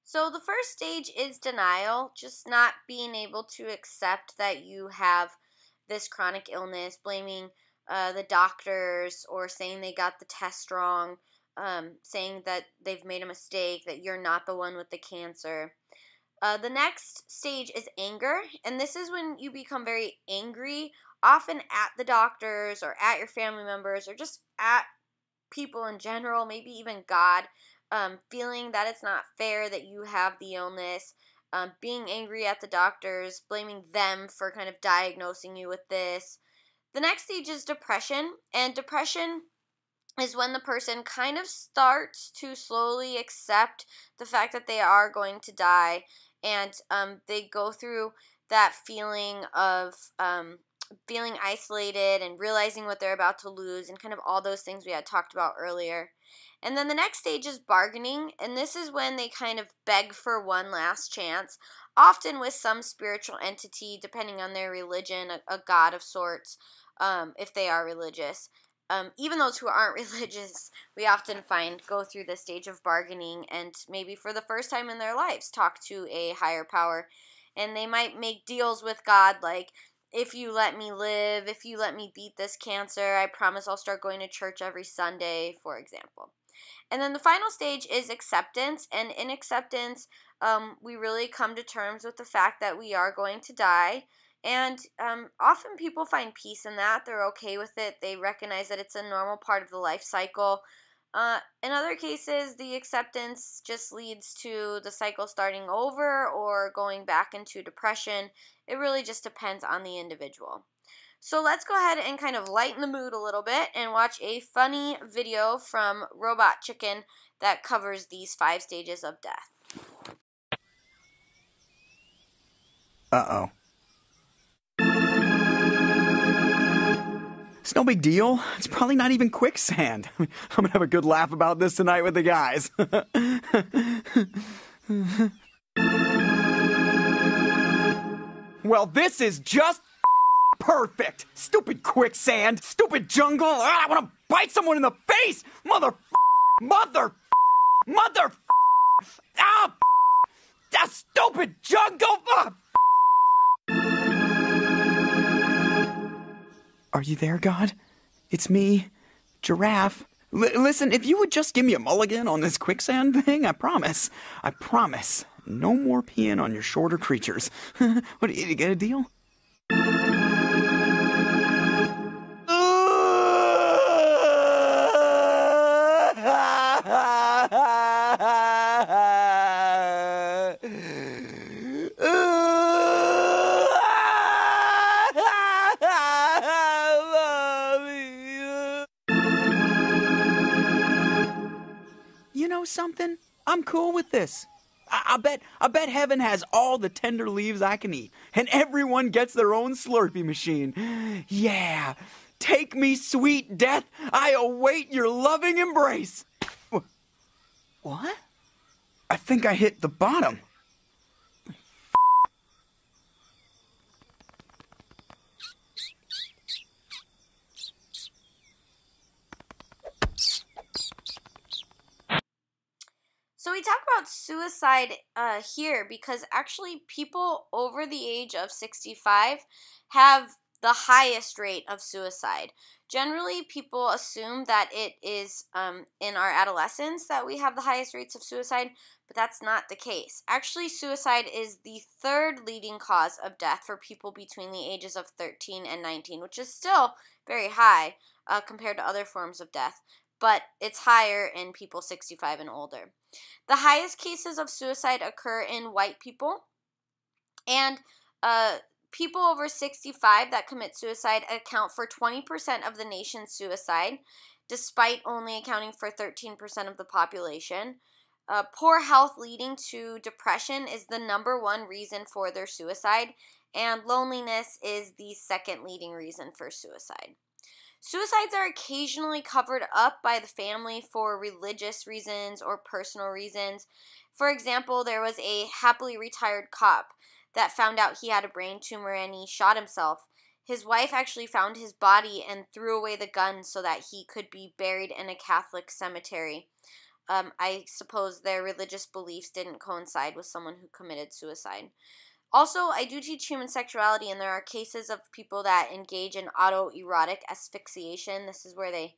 So the first stage is denial, just not being able to accept that you have this chronic illness, blaming the doctors or saying they got the test wrong, saying that they've made a mistake, that you're not the one with the cancer. The next stage is anger, and this is when you become very angry, often at the doctors or at your family members or just at people in general, maybe even God, feeling that it's not fair that you have the illness, being angry at the doctors, blaming them for kind of diagnosing you with this. The next stage is depression, and depression is when the person kind of starts to slowly accept the fact that they are going to die, and they go through that feeling of feeling isolated and realizing what they're about to lose and kind of all those things we had talked about earlier. And then the next stage is bargaining, and this is when they kind of beg for one last chance, often with some spiritual entity, depending on their religion, a god of sorts, if they are religious. Even those who aren't religious, we often find go through this stage of bargaining and maybe for the first time in their lives talk to a higher power. And they might make deals with God like, if you let me live, if you let me beat this cancer, I promise I'll start going to church every Sunday, for example. And then the final stage is acceptance, and in acceptance, we really come to terms with the fact that we are going to die, and often people find peace in that. They're okay with it. They recognize that it's a normal part of the life cycle. In other cases, the acceptance just leads to the cycle starting over or going back into depression. It really just depends on the individual. So let's go ahead and kind of lighten the mood a little bit and watch a funny video from Robot Chicken that covers these 5 stages of death. Uh-oh. no big deal. It's probably not even quicksand. I'm gonna have a good laugh about this tonight with the guys. Well, this is just perfect. Stupid quicksand. Stupid jungle. I want to bite someone in the face. Mother. Ah! That stupid jungle. Are you there, God? It's me, Giraffe. Listen, if you would just give me a mulligan on this quicksand thing, I promise. No more peeing on your shorter creatures. What, you get a deal? You know something? I'm cool with this. I bet heaven has all the tender leaves I can eat, and everyone gets their own Slurpee machine. Yeah, take me, sweet death. I await your loving embrace. What? I think I hit the bottom. So we talk about suicide here because actually people over the age of 65 have the highest rate of suicide. Generally, people assume that it is in our adolescence that we have the highest rates of suicide, but that's not the case. Actually, suicide is the third leading cause of death for people between the ages of 13 and 19, which is still very high compared to other forms of death, but it's higher in people 65 and older. The highest cases of suicide occur in white people, and people over 65 that commit suicide account for 20% of the nation's suicide, despite only accounting for 13% of the population. Poor health leading to depression is the #1 reason for their suicide, and loneliness is the second leading reason for suicide. Suicides are occasionally covered up by the family for religious reasons or personal reasons. For example, there was a happily retired cop that found out he had a brain tumor and he shot himself. His wife actually found his body and threw away the gun so that he could be buried in a Catholic cemetery. I suppose their religious beliefs didn't coincide with someone who committed suicide. Also, I do teach human sexuality, and there are cases of people that engage in autoerotic asphyxiation. This is where they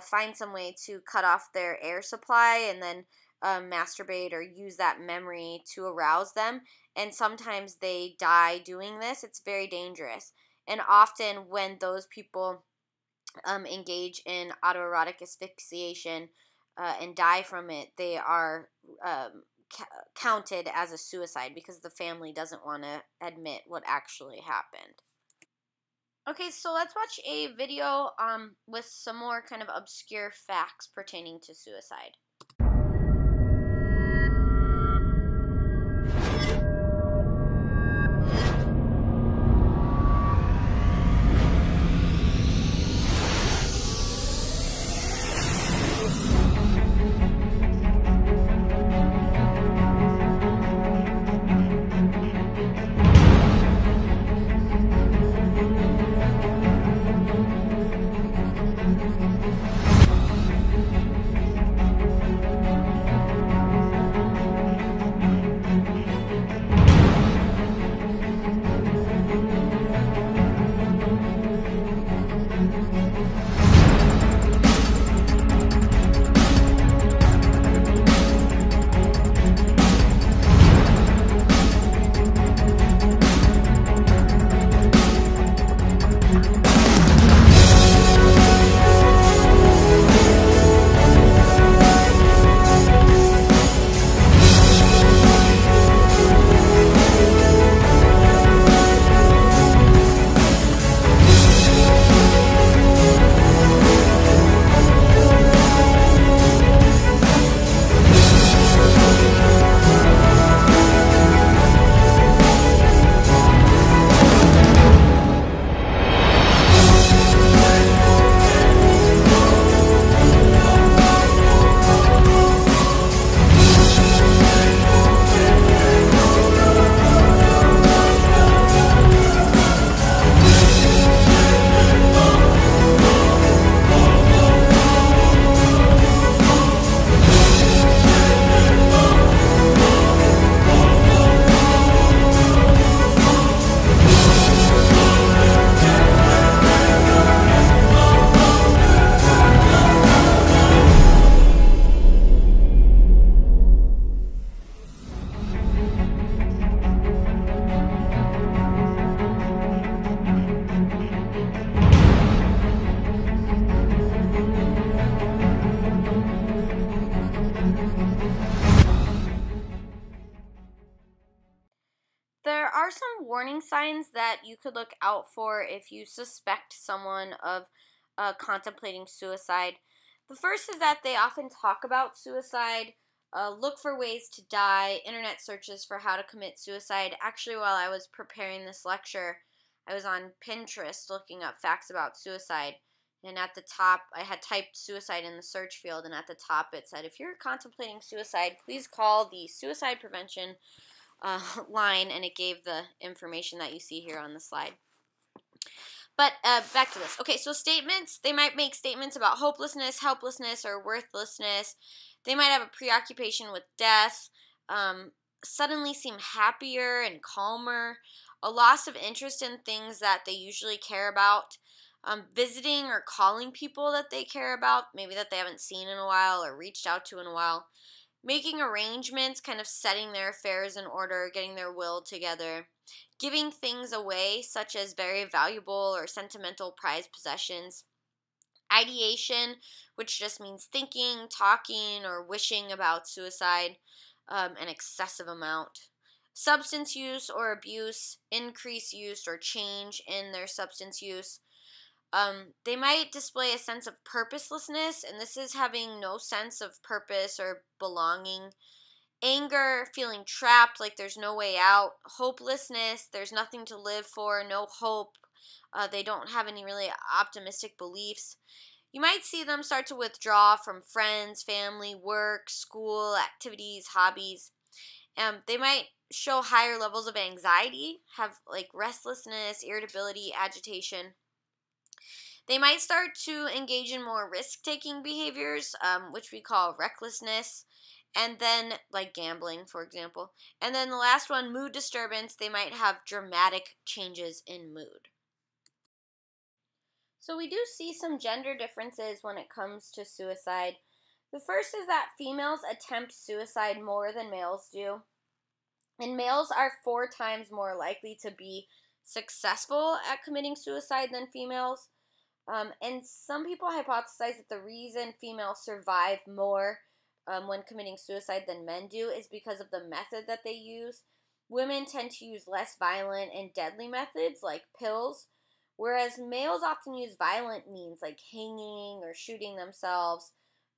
find some way to cut off their air supply and then masturbate or use that memory to arouse them. And sometimes they die doing this. It's very dangerous. And often when those people engage in autoerotic asphyxiation and die from it, they are counted as a suicide because the family doesn't want to admit what actually happened. Okay, so let's watch a video with some more kind of obscure facts pertaining to suicide. warning signs that you could look out for if you suspect someone of contemplating suicide. The first is that they often talk about suicide, look for ways to die, internet searches for how to commit suicide. Actually, while I was preparing this lecture, I was on Pinterest looking up facts about suicide. And at the top, I had typed suicide in the search field, and at the top it said, if you're contemplating suicide, please call the suicide prevention line, and it gave the information that you see here on the slide. But back to this. Okay, so statements, they might make statements about hopelessness, helplessness, or worthlessness. They might have a preoccupation with death, suddenly seem happier and calmer, a loss of interest in things that they usually care about, visiting or calling people that they care about, maybe that they haven't seen in a while or reached out to in a while, making arrangements, kind of setting their affairs in order, getting their will together, giving things away, such as very valuable or sentimental prized possessions, ideation, which just means thinking, talking, or wishing about suicide, an excessive amount, substance use or abuse, increased use or change in their substance use. They might display a sense of purposelessness, and this is having no sense of purpose or belonging. Anger, feeling trapped, like there's no way out. Hopelessness, there's nothing to live for, no hope. They don't have any really optimistic beliefs. You might see them start to withdraw from friends, family, work, school, activities, hobbies. They might show higher levels of anxiety, have like restlessness, irritability, agitation. They might start to engage in more risk-taking behaviors, which we call recklessness, and then, like gambling, for example. And then the last one, mood disturbance. They might have dramatic changes in mood. So we do see some gender differences when it comes to suicide. The first is that females attempt suicide more than males do. And males are 4 times more likely to be successful at committing suicide than females. And some people hypothesize that the reason females survive more when committing suicide than men do is because of the method that they use. Women tend to use less violent and deadly methods like pills, whereas males often use violent means like hanging or shooting themselves.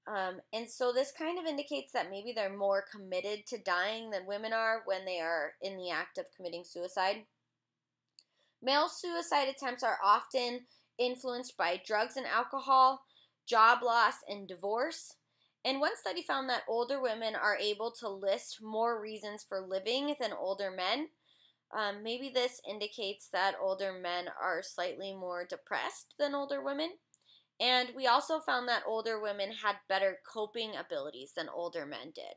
And so this kind of indicates that maybe they're more committed to dying than women are when they are in the act of committing suicide. Male suicide attempts are often influenced by drugs and alcohol, job loss, and divorce. And one study found that older women are able to list more reasons for living than older men. Maybe this indicates that older men are slightly more depressed than older women. And we also found that older women had better coping abilities than older men did.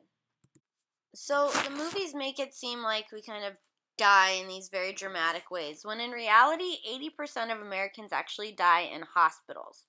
So the movies make it seem like we kind of die in these very dramatic ways, when in reality, 80% of Americans actually die in hospitals.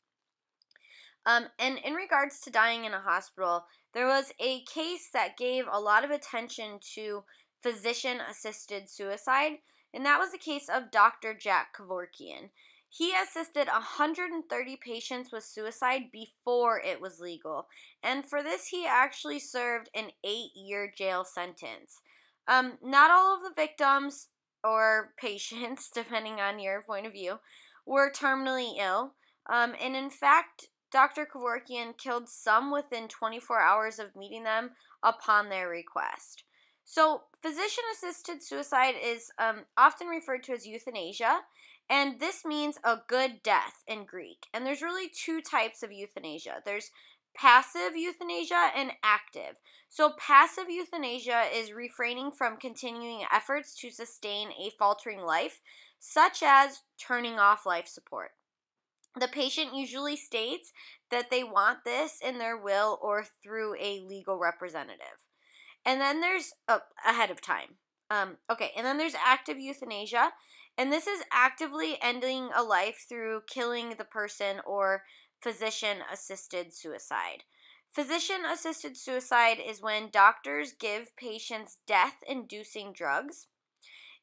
And in regards to dying in a hospital, there was a case that gave a lot of attention to physician-assisted suicide, and that was the case of Dr. Jack Kevorkian. He assisted 130 patients with suicide before it was legal, and for this he actually served an 8-year jail sentence. Not all of the victims or patients, depending on your point of view, were terminally ill, and in fact, Dr. Kevorkian killed some within 24 hours of meeting them upon their request. So, physician-assisted suicide is often referred to as euthanasia, and this means a good death in Greek. And there's really 2 types of euthanasia. There's passive euthanasia and active. So, passive euthanasia is refraining from continuing efforts to sustain a faltering life, such as turning off life support. The patient usually states that they want this in their will or through a legal representative. And then there's ahead of time. And then there's active euthanasia, and this is actively ending a life through killing the person or physician-assisted suicide. Physician-assisted suicide is when doctors give patients death-inducing drugs.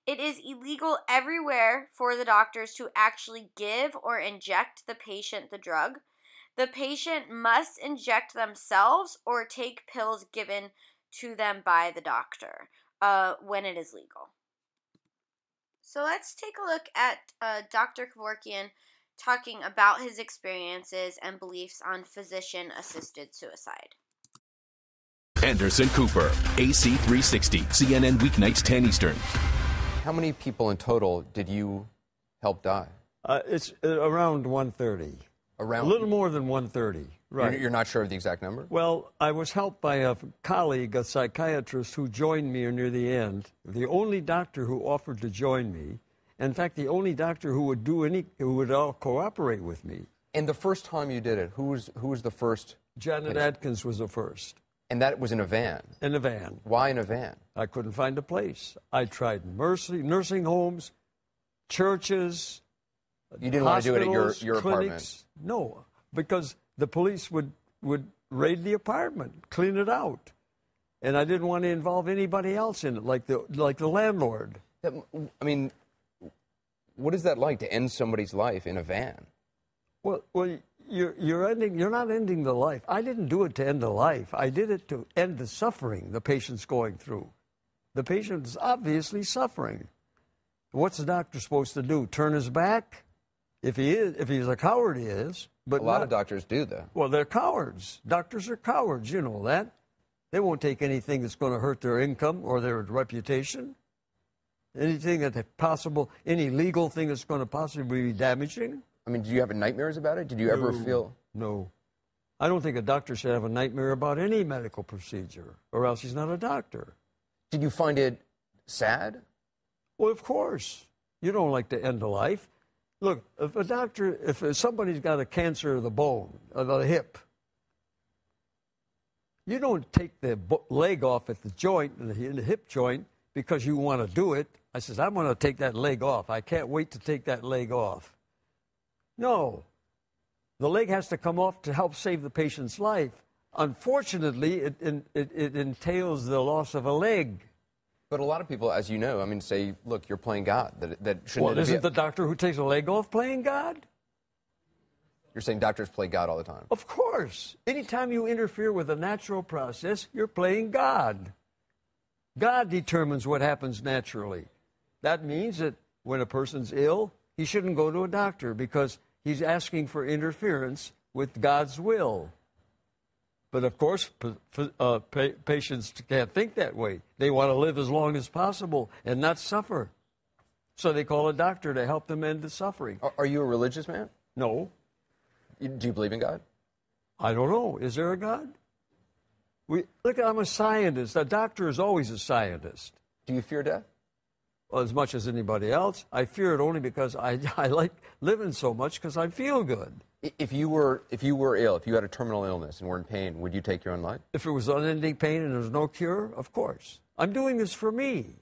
It is illegal everywhere for the doctors to actually give or inject the patient the drug. The patient must inject themselves or take pills given to them by the doctor when it is legal. So let's take a look at Dr. Kevorkian talking about his experiences and beliefs on physician-assisted suicide. Anderson Cooper, AC 360, CNN weeknights 10 Eastern. How many people in total did you help die? It's around 130. Around? A little more than 130. Right. You're not sure of the exact number? Well, I was helped by a colleague, a psychiatrist, who joined me near the end. The only doctor who offered to join me. In fact, the only doctor who would all cooperate with me. And the first time you did it, who was the first? Janet Adkins was the first. And that was in a van? In a van. Why in a van? I couldn't find a place. I tried nursing homes, churches. You didn't want to do it at your clinics. apartment? No, because the police would raid the apartment, clean it out. And I didn't want to involve anybody else in it, like the landlord. I mean, what is that like, to end somebody's life in a van? Well, you're not ending the life. I didn't do it to end the life. I did it to end the suffering the patient's going through. The patient is obviously suffering. What's the doctor supposed to do? Turn his back? If he's a coward, he is. But a lot of doctors do that. Well, they're cowards. Doctors are cowards, you know that. They won't take anything that's going to hurt their income or their reputation. Anything that's possible, any legal thing that's going to possibly be damaging. I mean, do you have nightmares about it? Did you ever feel? No. I don't think a doctor should have a nightmare about any medical procedure, or else he's not a doctor. Did you find it sad? Well, of course. You don't like to end a life. Look, if somebody's got a cancer of the bone, of the hip, you don't take the leg off at the joint, in the hip joint, because you want to do it. I says, I'm going to take that leg off. I can't wait to take that leg off. No. The leg has to come off to help save the patient's life. Unfortunately, it entails the loss of a leg. But a lot of people, as you know, I mean, say, look, you're playing God. That shouldn't. Well, isn't the doctor who takes a leg off playing God? You're saying doctors play God all the time? Of course. Anytime you interfere with a natural process, you're playing God. God determines what happens naturally. That means that when a person's ill, he shouldn't go to a doctor because he's asking for interference with God's will. But of course, patients can't think that way. They want to live as long as possible and not suffer. So they call a doctor to help them end the suffering. Are you a religious man? No. Do you believe in God? I don't know. Is there a God? Look, I'm a scientist. A doctor is always a scientist. Do you fear death? Well, as much as anybody else. I fear it only because I like living so much because I feel good. If you were ill, if you had a terminal illness and were in pain, would you take your own life? If it was unending pain and there's no cure, of course. I'm doing this for me.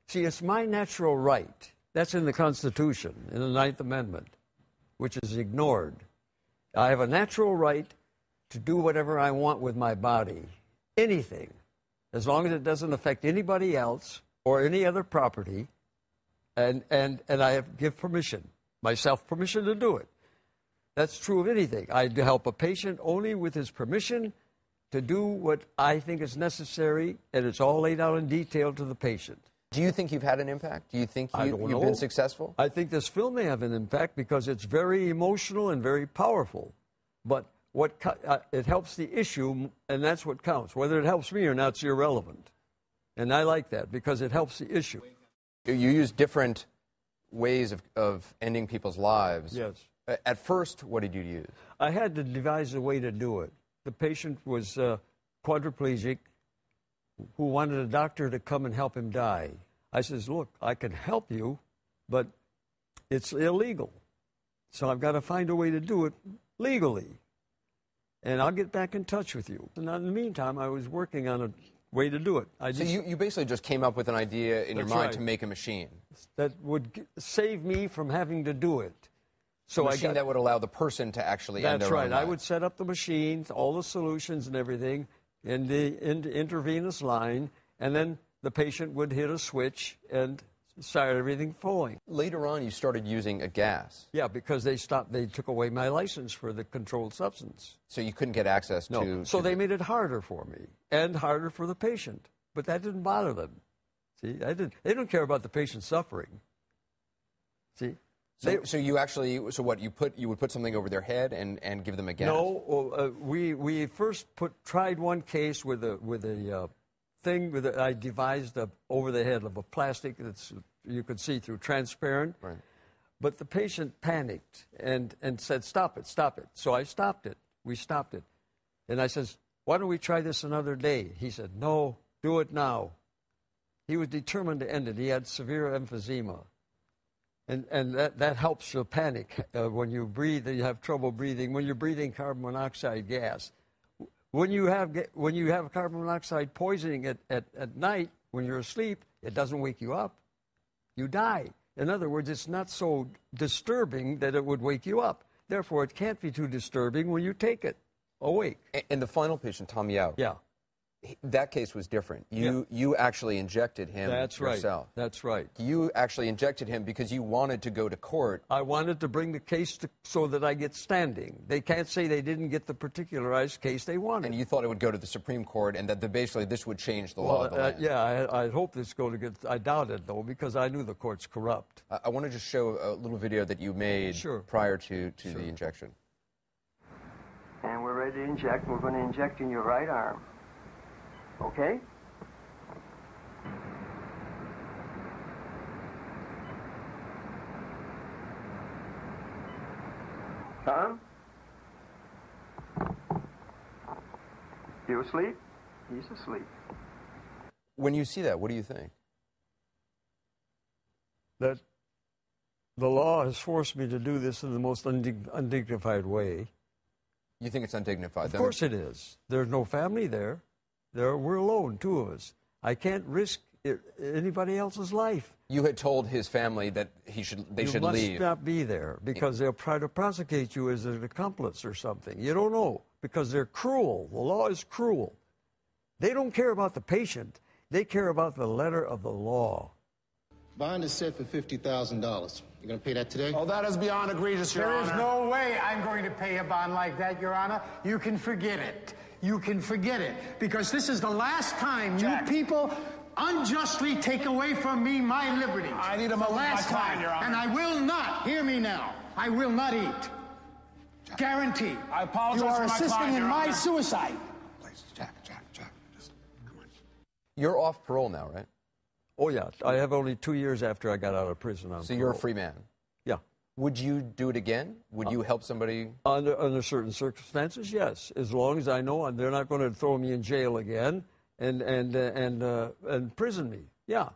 See, it's my natural right. That's in the Constitution, in the Ninth Amendment, which is ignored. I have a natural right to do whatever I want with my body, anything, as long as it doesn't affect anybody else or any other property, and I give permission, myself permission to do it. That's true of anything. I help a patient only with his permission to do what I think is necessary, and it's all laid out in detail to the patient. Do you think you've had an impact? Do you think you've been successful? I think this film may have an impact because it's very emotional and very powerful. But it helps the issue, and that's what counts. Whether it helps me or not is irrelevant. And I like that because it helps the issue. You use different ways of ending people's lives. Yes. At first, what did you use? I had to devise a way to do it. The patient was quadriplegic who wanted a doctor to come and help him die. I says, look, I can help you, but it's illegal. So I've got to find a way to do it legally. And I'll get back in touch with you. And in the meantime, I was working on a way to do it. So you basically just came up with an idea in your mind to make a machine. That would save me from having to do it. So a machine that would allow the person to actually end their own life. That's right. I would set up the machine, all the solutions and everything, in the intravenous line, and then the patient would hit a switch and start everything flowing. Later on, you started using a gas. Yeah, because they took away my license for the controlled substance. So you couldn't get access to... No, so they made it harder for me and harder for the patient. But that didn't bother them. See, they don't care about the patient suffering. See? So you actually, so what, you would put something over their head and give them a gas? No, we first tried one case with a thing that I devised over the head of a plastic that's you could see through, transparent. Right. But the patient panicked and said, stop it. So I stopped it. We stopped it. And I says, why don't we try this another day? He said, no, do it now. He was determined to end it. He had severe emphysema. And that helps your panic. When you breathe and you have trouble breathing, when you're breathing carbon monoxide gas. When you have carbon monoxide poisoning at night, when you're asleep, it doesn't wake you up. You die. In other words, it's not so disturbing that it would wake you up. Therefore, it can't be too disturbing when you take it awake. And the final patient, Tom Yao. Yeah. That case was different. You actually injected him yourself. That's right. You actually injected him because you wanted to go to court. I wanted to bring the case so that I get standing. They can't say they didn't get the particularized case they wanted. And you thought it would go to the Supreme Court and that basically this would change the law of the land. Yeah, I hope it's going to get... I doubt it, though, because I knew the court's corrupt. I want to just show a little video that you made prior to the injection. And we're ready to inject. We're going to inject in your right arm. Okay? Tom? You asleep? He's asleep. When you see that, what do you think? That the law has forced me to do this in the most undignified way. You think it's undignified? Of course it is. There's no family there. We're alone, two of us. I can't risk anybody else's life. You had told his family that they should leave. You must not be there because they'll try to prosecute you as an accomplice or something. You don't know because they're cruel. The law is cruel. They don't care about the patient. They care about the letter of the law. Bond is set for $50,000. You going to pay that today? Oh, that is beyond egregious, Your Honor. There is no way I'm going to pay a bond like that, Your Honor. You can forget it. You can forget it. Because this is the last time you people unjustly take away from me my liberties. I need a moment of my time, Your Honor. And I will not, hear me now, I will not eat. Jack. Guarantee. I apologize for my client, Your Honor. You are assisting in my suicide. Please, Jack, just come on. You're off parole now, right? Oh, yeah. I have only 2 years after I got out of prison. So you're a free man? Yeah. Would you do it again? Would you help somebody? Under certain circumstances, yes. As long as I know they're not going to throw me in jail again and prison me. Yeah,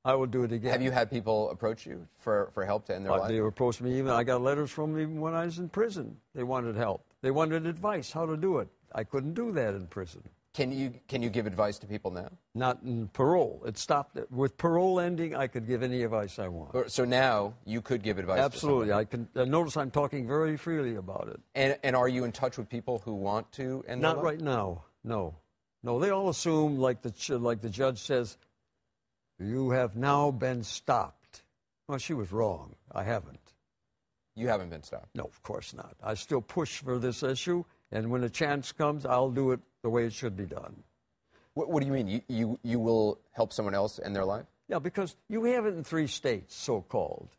I will do it again. Have you had people approach you for help to end their life? They approached me. Even I got letters from them when I was in prison. They wanted help. They wanted advice how to do it. I couldn't do that in prison. Can you give advice to people now? Not in parole. It stopped. With parole ending, I could give any advice I want. So now you could give advice. Absolutely. To I can. Notice I'm talking very freely about it. And are you in touch with people who want to end their life? Not right now. No. They all assume, like the judge says, you have now been stopped. Well, she was wrong. I haven't. You haven't been stopped? No, of course not. I still push for this issue, and when a chance comes, I'll do it the way it should be done. What do you mean? You will help someone else end their life? Yeah, because you have it in 3 states, so-called.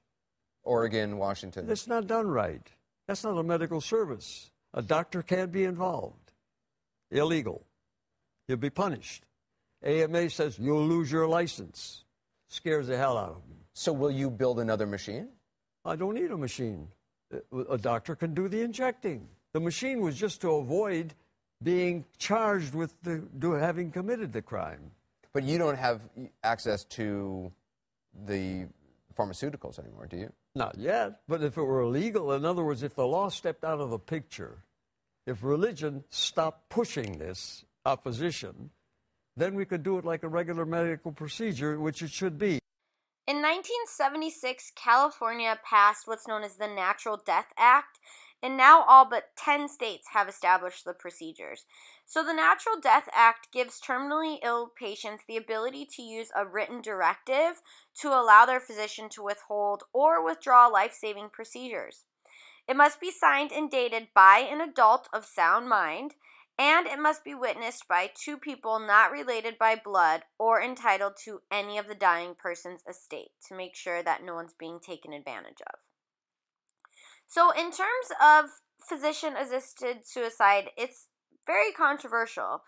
Oregon, Washington. That's not done right. That's not a medical service. A doctor can't be involved. Illegal. You'll be punished. AMA says you'll lose your license. Scares the hell out of me. So will you build another machine? I don't need a machine. A doctor can do the injecting. The machine was just to avoid being charged with having committed the crime. But you don't have access to the pharmaceuticals anymore, do you? Not yet, but if it were illegal, in other words, if the law stepped out of the picture, if religion stopped pushing this opposition, then we could do it like a regular medical procedure, which it should be. In 1976, California passed what's known as the Natural Death Act, and now all but 10 states have established the procedures. So the Natural Death Act gives terminally ill patients the ability to use a written directive to allow their physician to withhold or withdraw life-saving procedures. It must be signed and dated by an adult of sound mind, and it must be witnessed by two people not related by blood or entitled to any of the dying person's estate to make sure that no one's being taken advantage of. So in terms of physician-assisted suicide, it's very controversial.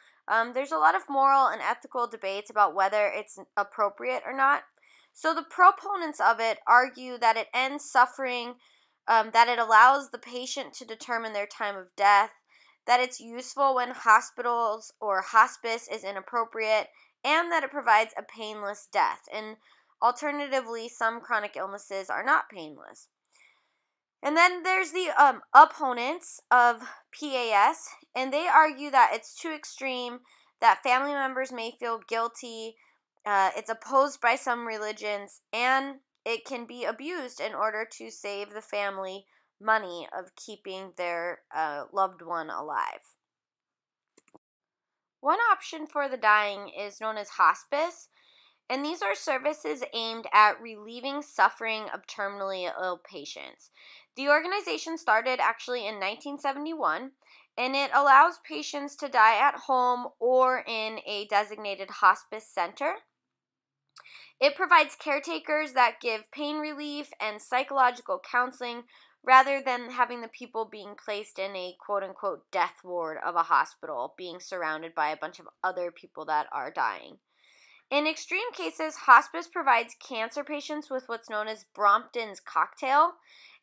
There's a lot of moral and ethical debates about whether it's appropriate or not. So the proponents of it argue that it ends suffering, that it allows the patient to determine their time of death, that it's useful when hospitals or hospice is inappropriate, and that it provides a painless death. And alternatively, some chronic illnesses are not painless. And then there's the opponents of PAS, and they argue that it's too extreme, that family members may feel guilty, it's opposed by some religions, and it can be abused in order to save the family money of keeping their loved one alive. One option for the dying is known as hospice, and these are services aimed at relieving suffering of terminally ill patients. The organization started actually in 1971, and it allows patients to die at home or in a designated hospice center. It provides caretakers that give pain relief and psychological counseling rather than having the people being placed in a quote-unquote death ward of a hospital, being surrounded by a bunch of other people that are dying. In extreme cases, hospice provides cancer patients with what's known as Brompton's cocktail,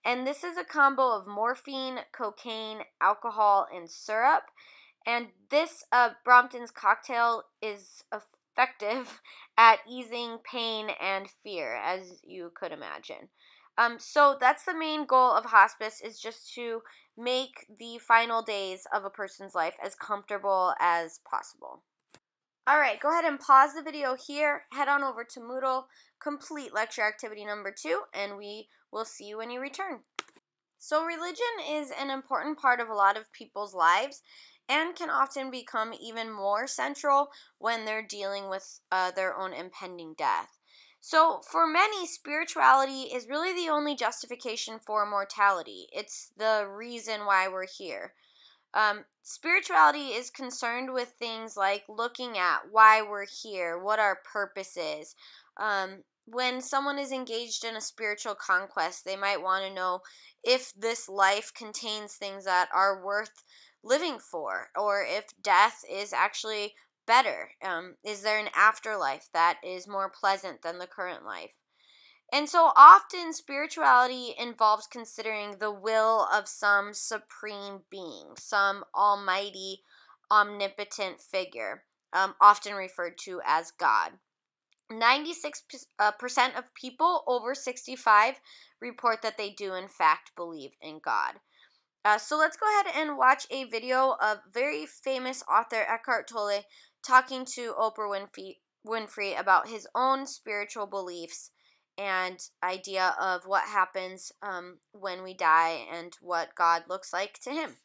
and this is a combo of morphine, cocaine, alcohol, and syrup. And this Brompton's cocktail is effective at easing pain and fear, as you could imagine. So that's the main goal of hospice, is just to make the final days of a person's life as comfortable as possible. Alright, go ahead and pause the video here, head on over to Moodle, complete lecture activity number 2, and we will see you when you return. So religion is an important part of a lot of people's lives and can often become even more central when they're dealing with their own impending death. So for many, spirituality is really the only justification for mortality. It's the reason why we're here. Spirituality is concerned with things like looking at why we're here, what our purpose is. When someone is engaged in a spiritual conquest, they might want to know if this life contains things that are worth living for, or if death is actually better. Is there an afterlife that is more pleasant than the current life? And so often spirituality involves considering the will of some supreme being, some almighty, omnipotent figure, often referred to as God. 96% of people over 65 report that they do in fact believe in God. So let's go ahead and watch a video of very famous author Eckhart Tolle talking to Oprah Winfrey about his own spiritual beliefs and idea of what happens when we die and what God looks like to him.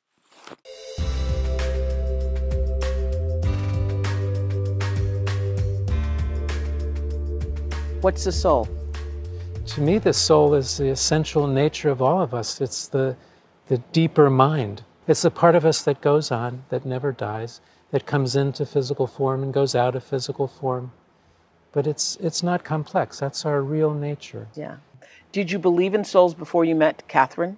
What's the soul? To me, the soul is the essential nature of all of us. It's the deeper mind. It's the part of us that goes on, that never dies, that comes into physical form and goes out of physical form. But it's not complex. That's our real nature. Yeah. Did you believe in souls before you met Catherine?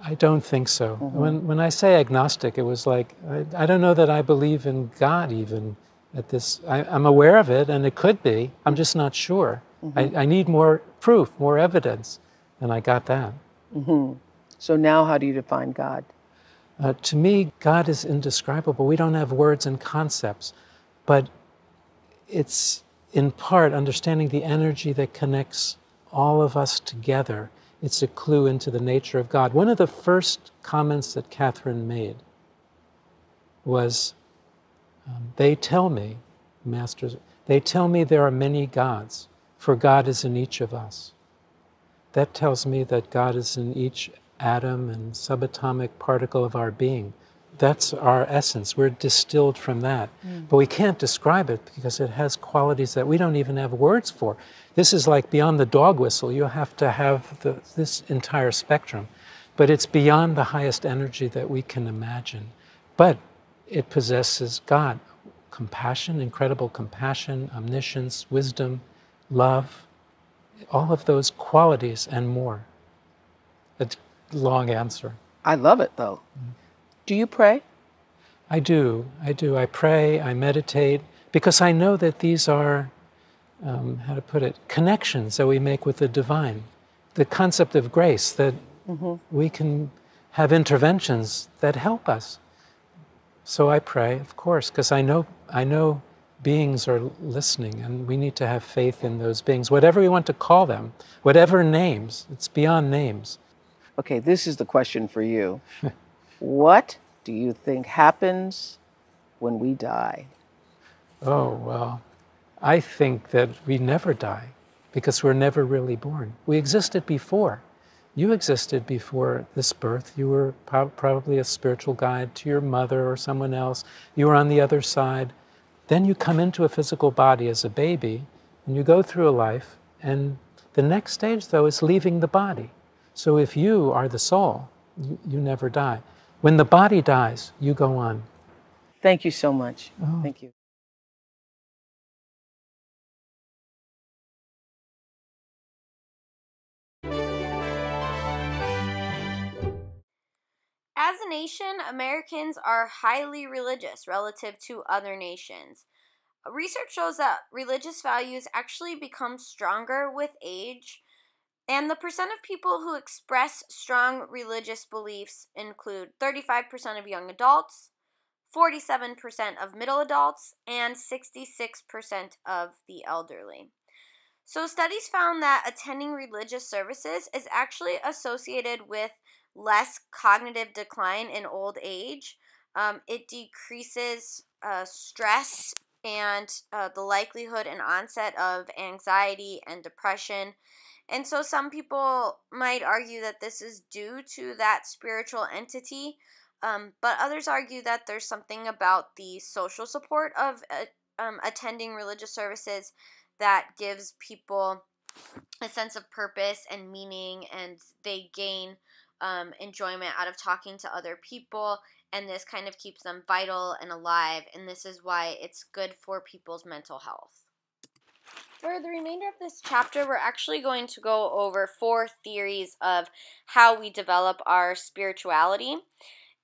I don't think so. When I say agnostic, it was like, I don't know that I believe in God even at this. I'm aware of it, and it could be. I'm just not sure. I need more proof, more evidence, and I got that. So now how do you define God? To me, God is indescribable. We don't have words and concepts, but it's in part understanding the energy that connects all of us together. It's a clue into the nature of God. One of the first comments that Catherine made was, they tell me, masters, they tell me there are many gods, for God is in each of us. That tells me that God is in each atom and subatomic particle of our being. That's our essence. We're distilled from that. But we can't describe it because it has qualities that we don't even have words for. This is like beyond the dog whistle. You have to have this entire spectrum. But it's beyond the highest energy that we can imagine. But it possesses God, compassion, incredible compassion, omniscience, wisdom, love, all of those qualities and more. A long answer. I love it, though. Do you pray? I do. I pray, I meditate, because I know that these are, how to put it, connections that we make with the divine. The concept of grace, that we can have interventions that help us. So I pray, of course, because I know beings are listening, and we need to have faith in those beings, whatever we want to call them, whatever names. It's beyond names. Okay, this is the question for you. What do you think happens when we die? Oh, well, I think that we never die because we're never really born. We existed before. You existed before this birth. You were probably a spiritual guide to your mother or someone else. You were on the other side. Then you come into a physical body as a baby, and you go through a life, and the next stage, though, is leaving the body. So if you are the soul, you never die. When the body dies, you go on. Thank you so much. Oh. Thank you. As a nation, Americans are highly religious relative to other nations. Research shows that religious values actually become stronger with age, and the percent of people who express strong religious beliefs include 35% of young adults, 47% of middle adults, and 66% of the elderly. So studies found that attending religious services is actually associated with less cognitive decline in old age. It decreases stress and the likelihood and onset of anxiety and depression. And so some people might argue that this is due to that spiritual entity, but others argue that there's something about the social support of attending religious services that gives people a sense of purpose and meaning, and they gain enjoyment out of talking to other people, and this kind of keeps them vital and alive, and this is why it's good for people's mental health. For the remainder of this chapter, we're actually going to go over 4 theories of how we develop our spirituality.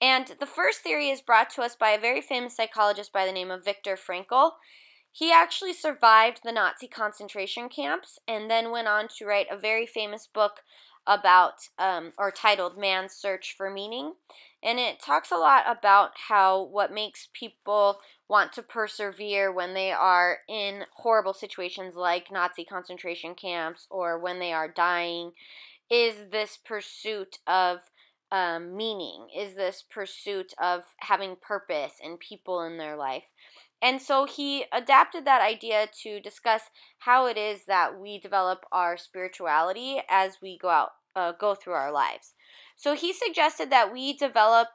And the first theory is brought to us by a very famous psychologist by the name of Viktor Frankl. He actually survived the Nazi concentration camps and then went on to write a very famous book about, or titled Man's Search for Meaning. And it talks a lot about how what makes people want to persevere when they are in horrible situations like Nazi concentration camps or when they are dying is this pursuit of meaning, is this pursuit of having purpose and people in their life. And so he adapted that idea to discuss how it is that we develop our spirituality as we go through our lives. So he suggested that we develop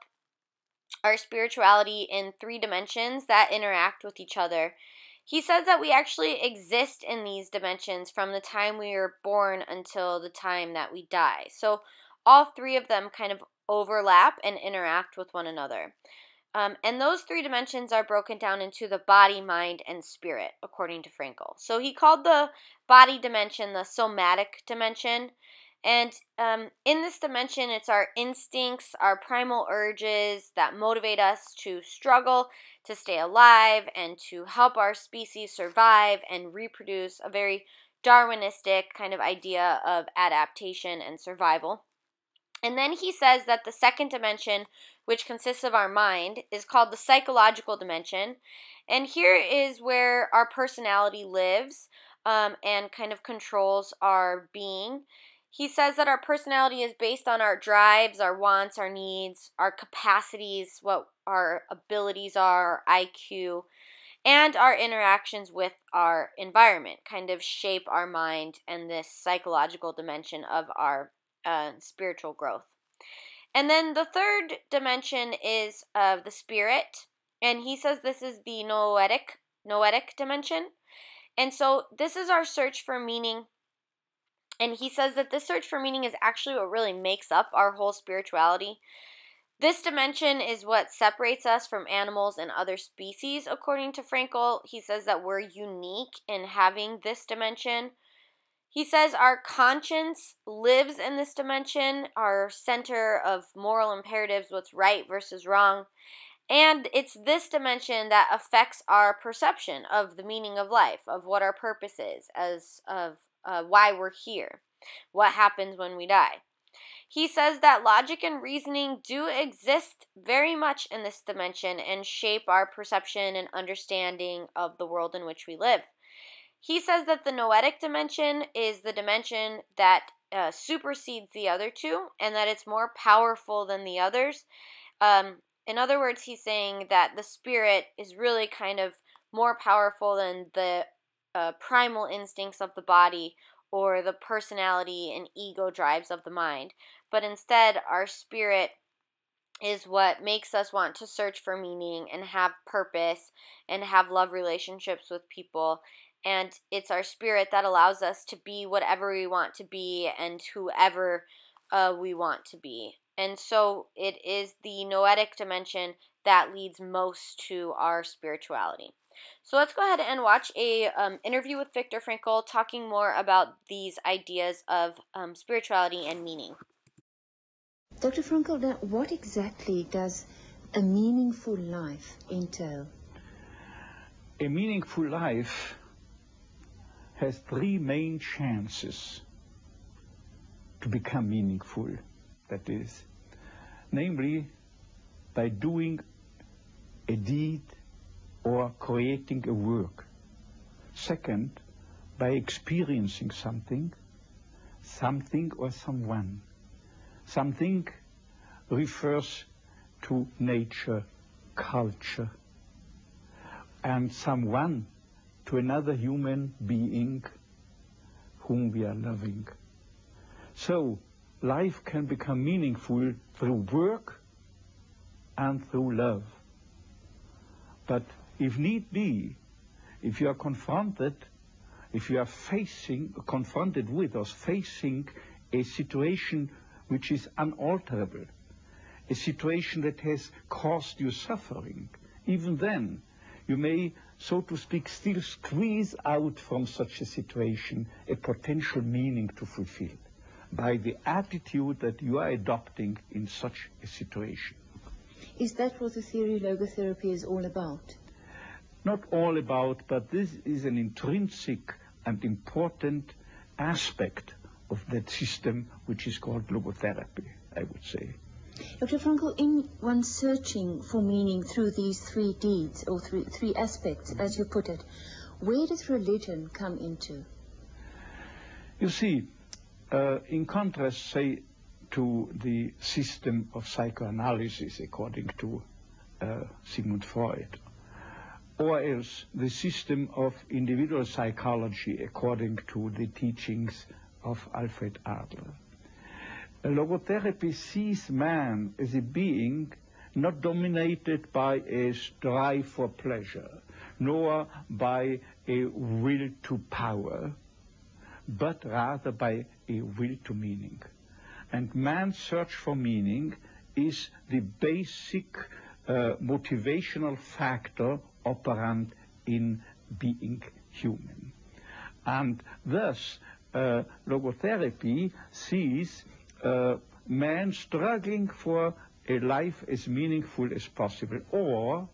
our spirituality in 3 dimensions that interact with each other. He says that we actually exist in these dimensions from the time we are born until the time that we die. So all 3 of them kind of overlap and interact with one another. And those 3 dimensions are broken down into the body, mind, and spirit, according to Frankl. So he called the body dimension the somatic dimension. And in this dimension, it's our instincts, our primal urges that motivate us to struggle, to stay alive, and to help our species survive and reproduce, a very Darwinistic kind of idea of adaptation and survival. And then he says that the second dimension, which consists of our mind, is called the psychological dimension. And here is where our personality lives and kind of controls our being. He says that our personality is based on our drives, our wants, our needs, our capacities, what our abilities are, our IQ, and our interactions with our environment kind of shape our mind and this psychological dimension of our spiritual growth. And then the third dimension is the spirit, and he says this is the noetic dimension. And so this is our search for meaning. And he says that this search for meaning is actually what really makes up our whole spirituality. This dimension is what separates us from animals and other species, according to Frankl. He says that we're unique in having this dimension. He says our conscience lives in this dimension, our center of moral imperatives, what's right versus wrong. And it's this dimension that affects our perception of the meaning of life, of what our purpose is, as of why we're here, what happens when we die. He says that logic and reasoning do exist very much in this dimension and shape our perception and understanding of the world in which we live. He says that the noetic dimension is the dimension that supersedes the other two and that it's more powerful than the others. In other words, he's saying that the spirit is really kind of more powerful than the primal instincts of the body or the personality and ego drives of the mind. But instead, our spirit is what makes us want to search for meaning and have purpose and have love relationships with people. And it's our spirit that allows us to be whatever we want to be and whoever we want to be. And so it is the noetic dimension that leads most to our spirituality. So let's go ahead and watch a interview with Viktor Frankl talking more about these ideas of spirituality and meaning. Dr. Frankl, now what exactly does a meaningful life entail? A meaningful life has three main chances to become meaningful. That is, namely, by doing a deed or creating a work. Second, by experiencing something or someone. Something refers to nature, culture, and someone to another human being whom we are loving. So, life can become meaningful through work and through love. But if need be, if you are confronted with or facing a situation which is unalterable, a situation that has caused you suffering, even then you may, so to speak, still squeeze out from such a situation a potential meaning to fulfill by the attitude that you are adopting in such a situation. Is that what the theory logotherapy is all about? Not all about, but this is an intrinsic and important aspect of that system which is called logotherapy, I would say. Dr. Frankl, in one searching for meaning through these three deeds, or three aspects, as you put it, where does religion come into? You see, in contrast, say, to the system of psychoanalysis according to Sigmund Freud, or else the system of individual psychology according to the teachings of Alfred Adler. Logotherapy sees man as a being not dominated by a strive for pleasure, nor by a will to power, but rather by a will to meaning. And man's search for meaning is the basic motivational factor operant in being human. And thus, logotherapy sees man struggling for a life as meaningful as possible, or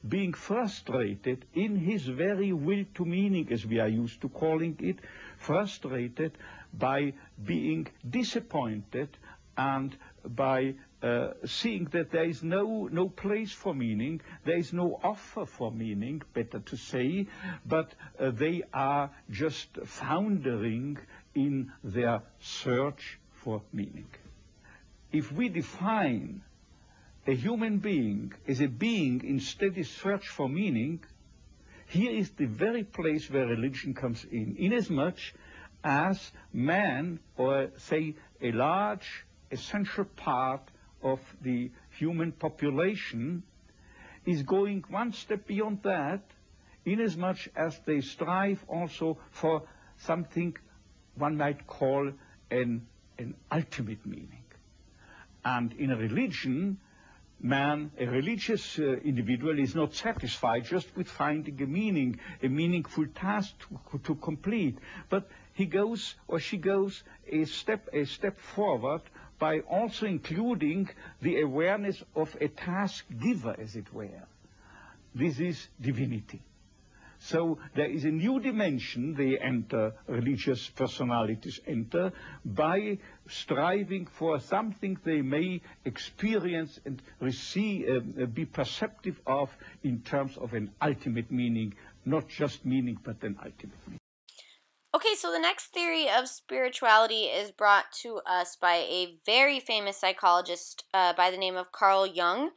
being frustrated in his very will to meaning, as we are used to calling it, frustrated by being disappointed and by seeing that there is no place for meaning, there is no offer for meaning, better to say, but they are just foundering in their search for meaning. If we define a human being as a being in steady search for meaning, here is the very place where religion comes in, inasmuch as man, or say a large essential part of the human population, is going one step beyond that, inasmuch as they strive also for something one might call an ultimate meaning. And in a religion, man, a religious individual, is not satisfied just with finding a meaningful task to complete, but he goes or she goes a step forward by also including the awareness of a task giver, as it were. This is divinity. So there is a new dimension they enter, religious personalities enter, by striving for something they may experience and receive, be perceptive of in terms of an ultimate meaning, not just meaning, but an ultimate meaning. Okay, so the next theory of spirituality is brought to us by a very famous psychologist by the name of Carl Jung.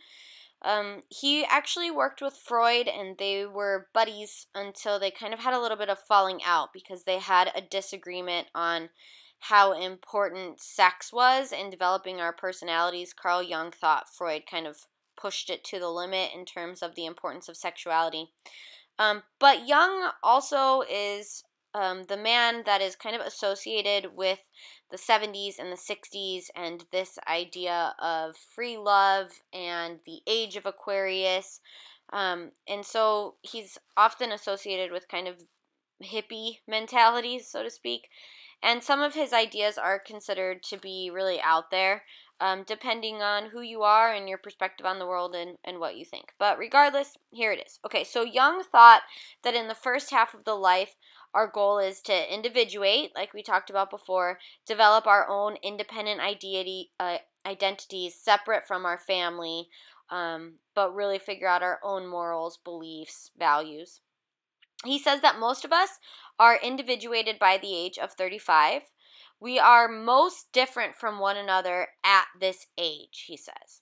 He actually worked with Freud, and they were buddies until they kind of had a little bit of falling out because they had a disagreement on how important sex was in developing our personalities. Carl Jung thought Freud kind of pushed it to the limit in terms of the importance of sexuality. But Jung also is the man that is kind of associated with the 70s and the 60s and this idea of free love and the age of Aquarius. And so he's often associated with kind of hippie mentalities, so to speak. And some of his ideas are considered to be really out there, depending on who you are and your perspective on the world and what you think. But regardless, here it is. Okay, so Jung thought that in the first half of the life, our goal is to individuate, like we talked about before, develop our own independent identities separate from our family, but really figure out our own morals, beliefs, values. He says that most of us are individuated by the age of 35. We are most different from one another at this age, he says.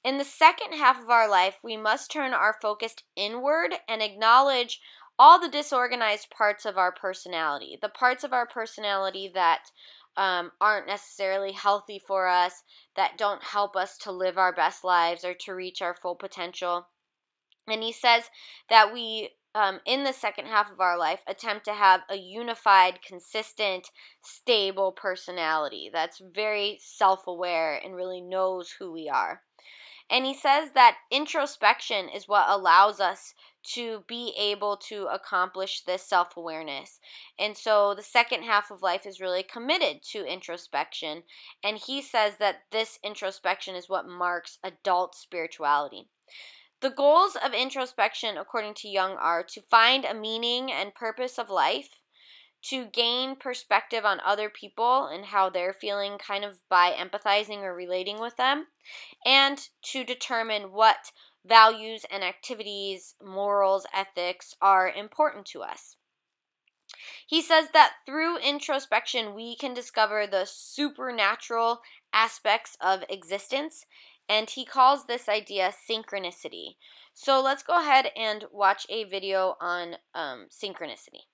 In the second half of our life, we must turn our focus inward and acknowledge all the disorganized parts of our personality, the parts of our personality that aren't necessarily healthy for us, that don't help us to live our best lives or to reach our full potential. And he says that we, in the second half of our life, attempt to have a unified, consistent, stable personality that's very self-aware and really knows who we are. And he says that introspection is what allows us to be able to accomplish this self-awareness. And so the second half of life is really committed to introspection. And he says that this introspection is what marks adult spirituality. The goals of introspection, according to Jung, are to find a meaning and purpose of life, to gain perspective on other people and how they're feeling kind of by empathizing or relating with them, and to determine what values and activities, morals, ethics are important to us. He says that through introspection we can discover the supernatural aspects of existence, and he calls this idea synchronicity. So let's go ahead and watch a video on synchronicity.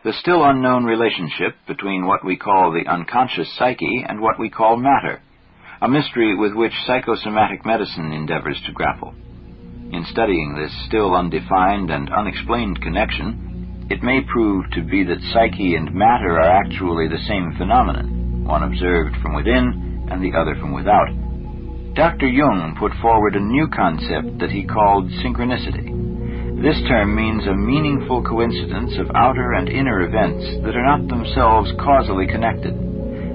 The still unknown relationship between what we call the unconscious psyche and what we call matter, a mystery with which psychosomatic medicine endeavors to grapple. In studying this still undefined and unexplained connection, it may prove to be that psyche and matter are actually the same phenomenon, one observed from within and the other from without. Dr. Jung put forward a new concept that he called synchronicity. This term means a meaningful coincidence of outer and inner events that are not themselves causally connected.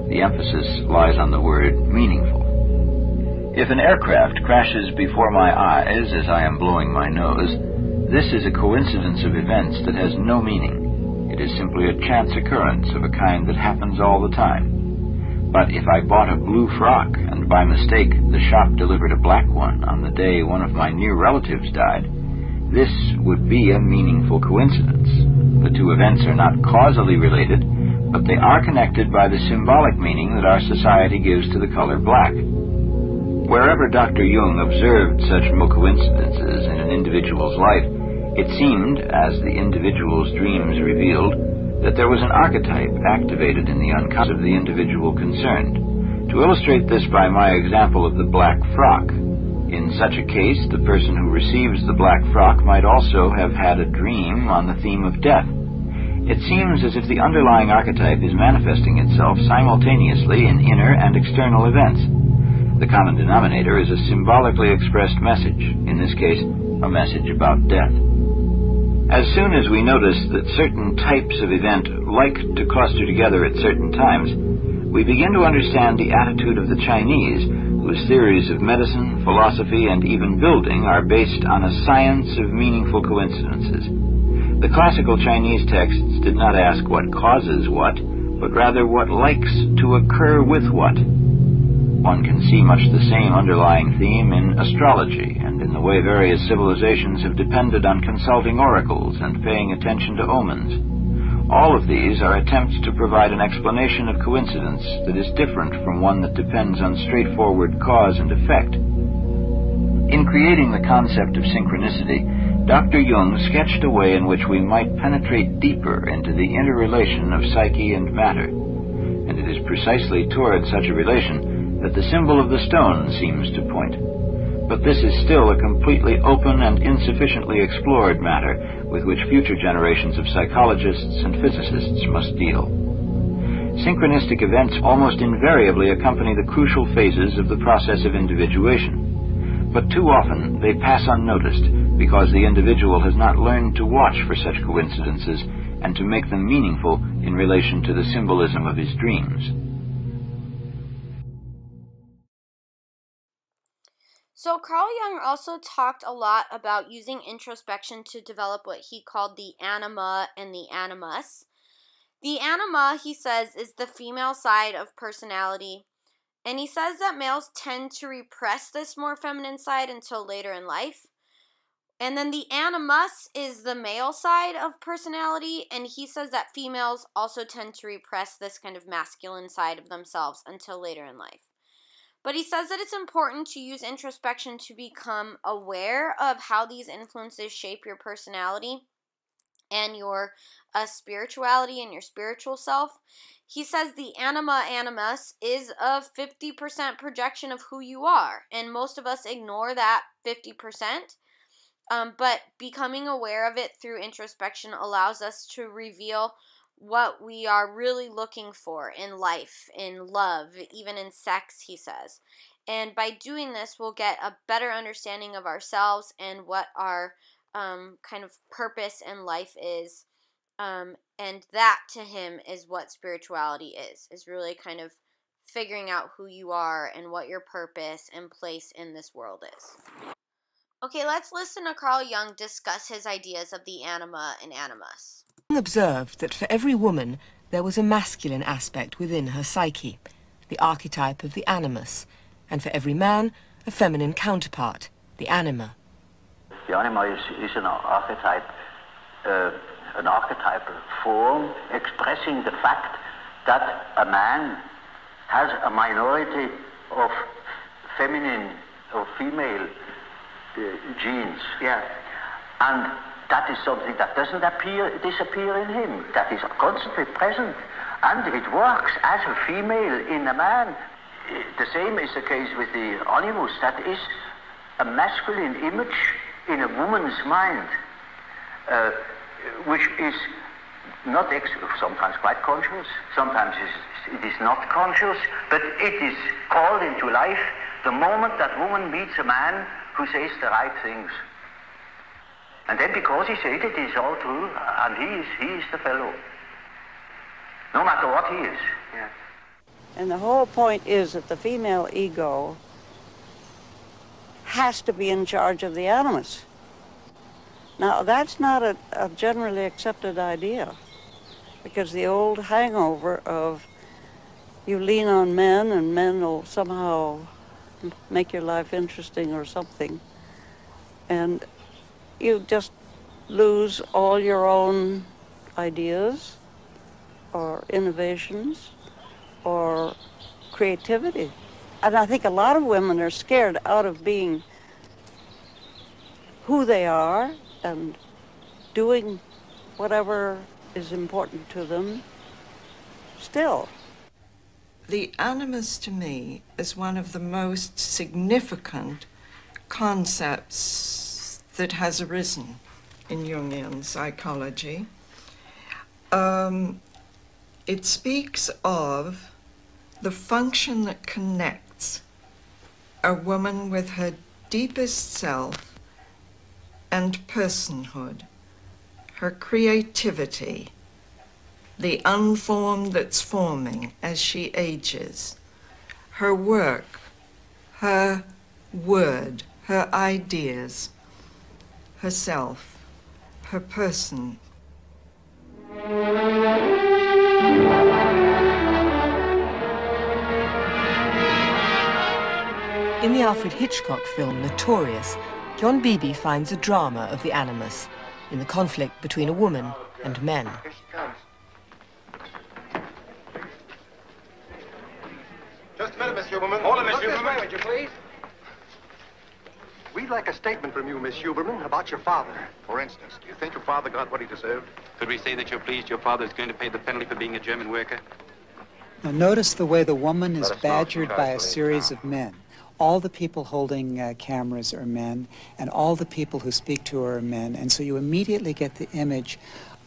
The emphasis lies on the word meaningful. If an aircraft crashes before my eyes as I am blowing my nose, this is a coincidence of events that has no meaning. It is simply a chance occurrence of a kind that happens all the time. But if I bought a blue frock and by mistake the shop delivered a black one on the day one of my near relatives died, this would be a meaningful coincidence. The two events are not causally related, but they are connected by the symbolic meaning that our society gives to the color black. Wherever Dr. Jung observed such coincidences in an individual's life, it seemed, as the individual's dreams revealed, that there was an archetype activated in the unconscious of the individual concerned. To illustrate this by my example of the black frock, in such a case, the person who receives the black frock might also have had a dream on the theme of death. It seems as if the underlying archetype is manifesting itself simultaneously in inner and external events. The common denominator is a symbolically expressed message, in this case, a message about death. As soon as we notice that certain types of event like to cluster together at certain times, we begin to understand the attitude of the Chinese, whose theories of medicine, philosophy, and even building are based on a science of meaningful coincidences. The classical Chinese texts did not ask what causes what, but rather what likes to occur with what. One can see much the same underlying theme in astrology and in the way various civilizations have depended on consulting oracles and paying attention to omens. All of these are attempts to provide an explanation of coincidence that is different from one that depends on straightforward cause and effect. In creating the concept of synchronicity, Dr. Jung sketched a way in which we might penetrate deeper into the interrelation of psyche and matter. And it is precisely toward such a relation that the symbol of the stone seems to point. But this is still a completely open and insufficiently explored matter with which future generations of psychologists and physicists must deal. Synchronistic events almost invariably accompany the crucial phases of the process of individuation. But too often they pass unnoticed because the individual has not learned to watch for such coincidences and to make them meaningful in relation to the symbolism of his dreams. So Carl Jung also talked a lot about using introspection to develop what he called the anima and the animus. The anima, he says, is the female side of personality, and he says that males tend to repress this more feminine side until later in life. And then the animus is the male side of personality, and he says that females also tend to repress this kind of masculine side of themselves until later in life. But he says that it's important to use introspection to become aware of how these influences shape your personality and your spirituality and your spiritual self. He says the anima animus is a 50% projection of who you are, and most of us ignore that 50%. But becoming aware of it through introspection allows us to reveal what we are really looking for in life, in love, even in sex, he says. And by doing this, we'll get a better understanding of ourselves and what our kind of purpose in life is. And that, to him, is what spirituality is really kind of figuring out who you are and what your purpose and place in this world is. Okay, let's listen to Carl Jung discuss his ideas of the anima and animus. Jung observed that for every woman there was a masculine aspect within her psyche, the archetype of the animus, and for every man a feminine counterpart, the anima. The anima is an archetypal form expressing the fact that a man has a minority of feminine or female genes, yeah, and that is something that doesn't disappear in him, that is constantly present, and it works as a female in a man. The same is the case with the animus, that is a masculine image in a woman's mind, which is not sometimes quite conscious, sometimes it is not conscious, but it is called into life the moment that woman meets a man who says the right things. And then because he said it is all true, and he is the fellow. No matter what he is. Yeah. And the whole point is that the female ego has to be in charge of the animus. Now, that's not a generally accepted idea, because the old hangover of you lean on men and men will somehow make your life interesting or something, and you just lose all your own ideas or innovations or creativity. And I think a lot of women are scared out of being who they are and doing whatever is important to them still. The animus to me is one of the most significant concepts that has arisen in Jungian psychology. It speaks of the function that connects a woman with her deepest self and personhood, her creativity, the unformed that's forming as she ages, her work, her word, her ideas, herself, her person. In the Alfred Hitchcock film Notorious, John Beebe finds a drama of the animus in the conflict between a woman and men. Just a minute, Miss Huberman. Hold it, Miss Huberman. Would you please? We'd like a statement from you, Miss Huberman, about your father. For instance, do you think your father got what he deserved? Could we say that you're pleased your father is going to pay the penalty for being a German worker? Now notice the way the woman is badgered by a series of men. All the people holding cameras are men, and all the people who speak to her are men, and so you immediately get the image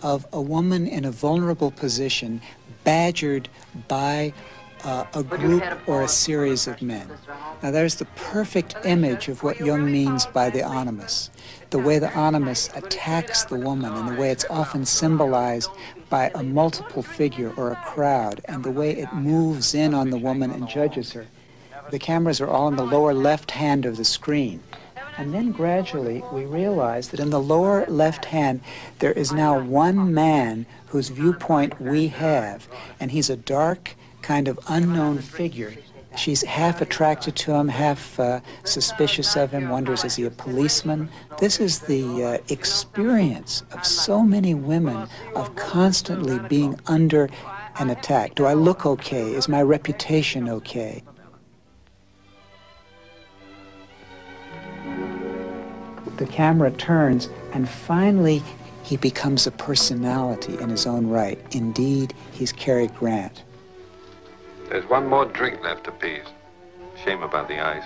of a woman in a vulnerable position badgered by a group or a series of men. Now there's the perfect image of what Jung means by the animus. The way the animus attacks the woman and the way it's often symbolized by a multiple figure or a crowd and the way it moves in on the woman and judges her. The cameras are all in the lower left hand of the screen. And then gradually we realize that in the lower left hand there is now one man whose viewpoint we have, and he's a dark, kind of unknown figure. She's half attracted to him, half suspicious of him, wonders, is he a policeman? This is the experience of so many women of constantly being under an attack. Do I look okay? Is my reputation okay? The camera turns, and finally he becomes a personality in his own right. Indeed, he's Cary Grant. There's one more drink left, appease. Shame about the ice.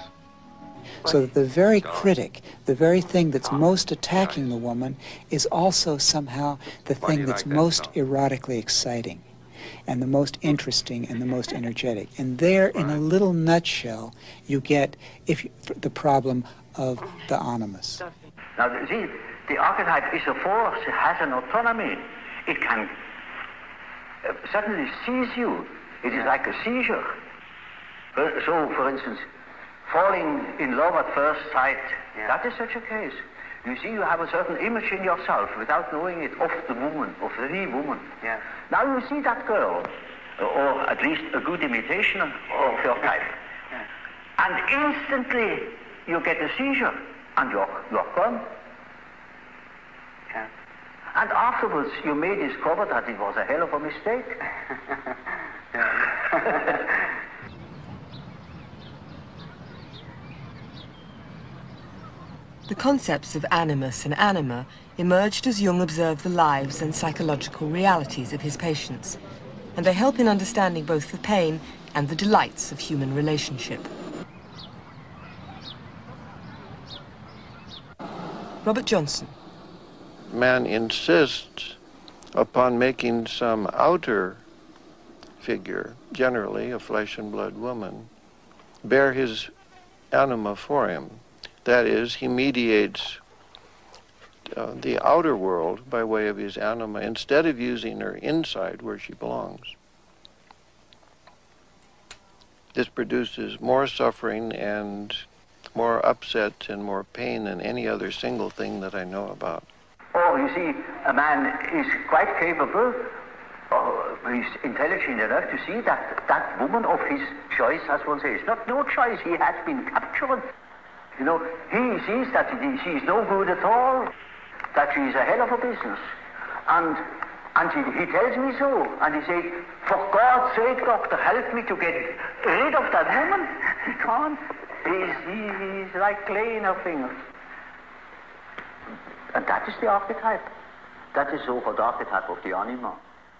So that the very critic, the very thing that's most attacking the woman, is also somehow the thing that's most erotically exciting and the most interesting and the most energetic. And there, in a little nutshell, you get the problem of the animus. Now, see, the archetype is a force, it has an autonomy. It can suddenly seize you. It is like a seizure. So, for instance, falling in love at first sight, that is such a case. You see, you have a certain image in yourself without knowing it of the woman, of the woman. Yeah. Now you see that girl, or at least a good imitation of your type. Yeah. And instantly you get a seizure, and you're gone. Yeah. And afterwards you may discover that it was a hell of a mistake. The concepts of animus and anima emerged as Jung observed the lives and psychological realities of his patients, and they help in understanding both the pain and the delights of human relationship. Robert Johnson. Man insists upon making some outer figure, generally a flesh and blood woman, bear his anima for him. That is, he mediates the outer world by way of his anima instead of using her inside where she belongs. This produces more suffering and more upset and more pain than any other single thing that I know about. Oh, you see, a man is quite capable, he's intelligent enough to see that that woman of his choice, as one says, not no choice, he has been captured. You know, he sees that she is no good at all, that she is a hell of a business. And he tells me so, and he says, for God's sake, doctor, help me to get rid of that woman. He can't. He's like clay in her fingers. And that is the archetype. That is so-called archetype of the anima.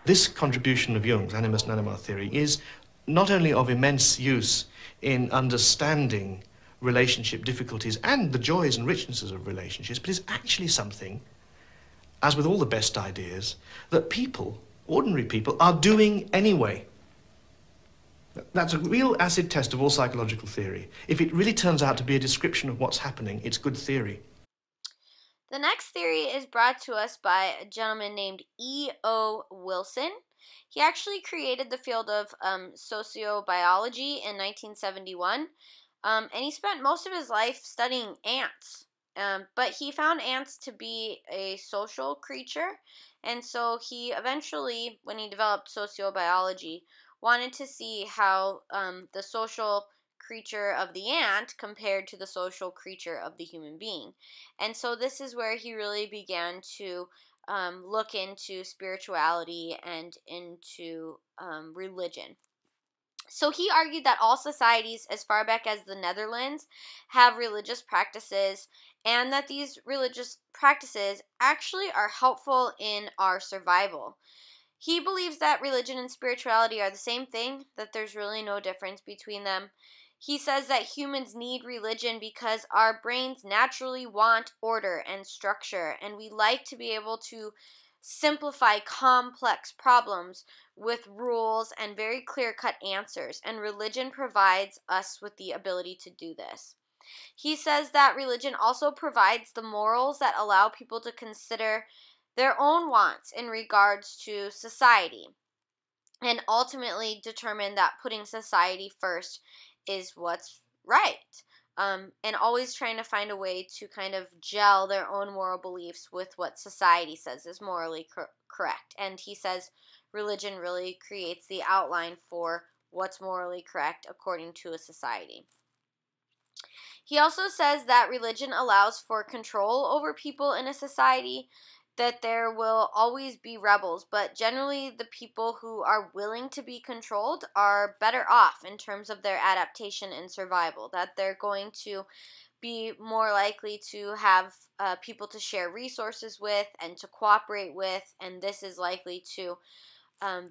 This contribution of Jung's animus and anima theory is not only of immense use in understanding relationship difficulties and the joys and richnesses of relationships, but is actually something, as with all the best ideas, that people, ordinary people, are doing anyway. That's a real acid test of all psychological theory. If it really turns out to be a description of what's happening, it's good theory. The next theory is brought to us by a gentleman named E.O. Wilson. He actually created the field of sociobiology in 1971, and he spent most of his life studying ants. But he found ants to be a social creature, and so he eventually, when he developed sociobiology, wanted to see how the social creature of the ant compared to the social creature of the human being. And so this is where he really began to look into spirituality and into religion. So he argued that all societies, as far back as the Netherlands, have religious practices, and that these religious practices actually are helpful in our survival. He believes that religion and spirituality are the same thing, that there's really no difference between them. He says that humans need religion because our brains naturally want order and structure, and we like to be able to simplify complex problems with rules and very clear-cut answers, and religion provides us with the ability to do this. He says that religion also provides the morals that allow people to consider their own wants in regards to society, and ultimately determine that putting society first is what's right, and always trying to find a way to kind of gel their own moral beliefs with what society says is morally correct. And he says religion really creates the outline for what's morally correct according to a society. He also says that religion allows for control over people in a society, that there will always be rebels, but generally the people who are willing to be controlled are better off in terms of their adaptation and survival, that they're going to be more likely to have people to share resources with and to cooperate with, and this is likely to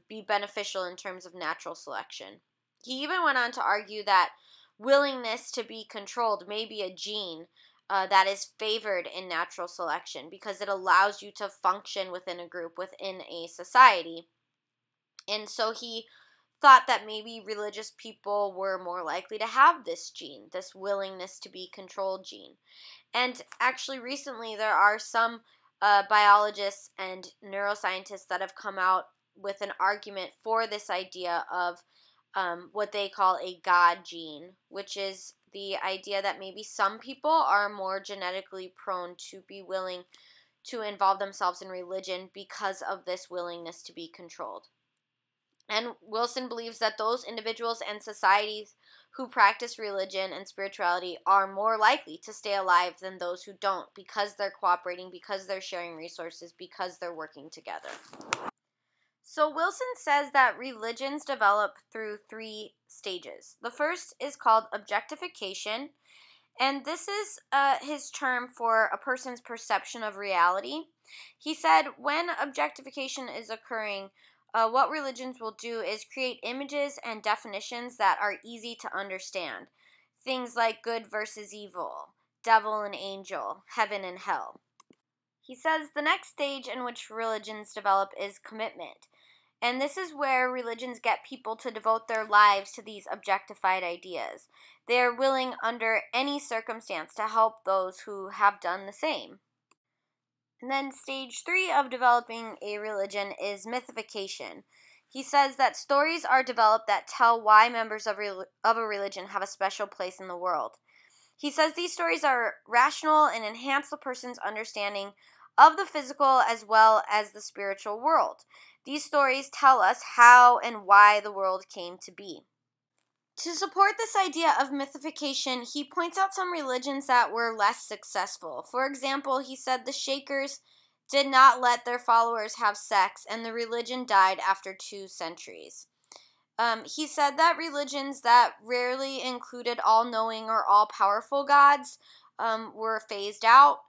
be beneficial in terms of natural selection. He even went on to argue that willingness to be controlled may be a gene that is favored in natural selection because it allows you to function within a group, within a society. And so he thought that maybe religious people were more likely to have this gene, this willingness to be controlled gene. And actually recently there are some biologists and neuroscientists that have come out with an argument for this idea of what they call a God gene, which is the idea that maybe some people are more genetically prone to be willing to involve themselves in religion because of this willingness to be controlled. And Wilson believes that those individuals and societies who practice religion and spirituality are more likely to stay alive than those who don't, because they're cooperating, because they're sharing resources, because they're working together. So Wilson says that religions develop through 3 stages. The first is called objectification, and this is his term for a person's perception of reality. He said when objectification is occurring, what religions will do is create images and definitions that are easy to understand. Things like good versus evil, devil and angel, heaven and hell. He says the next stage in which religions develop is commitment. And this is where religions get people to devote their lives to these objectified ideas. They are willing under any circumstance to help those who have done the same. And then stage 3 of developing a religion is mythification. He says that stories are developed that tell why members of a religion have a special place in the world. He says these stories are rational and enhance the person's understanding of the physical as well as the spiritual world. These stories tell us how and why the world came to be. To support this idea of mythification, he points out some religions that were less successful. For example, he said the Shakers did not let their followers have sex, and the religion died after 2 centuries. He said that religions that rarely included all-knowing or all-powerful gods were phased out,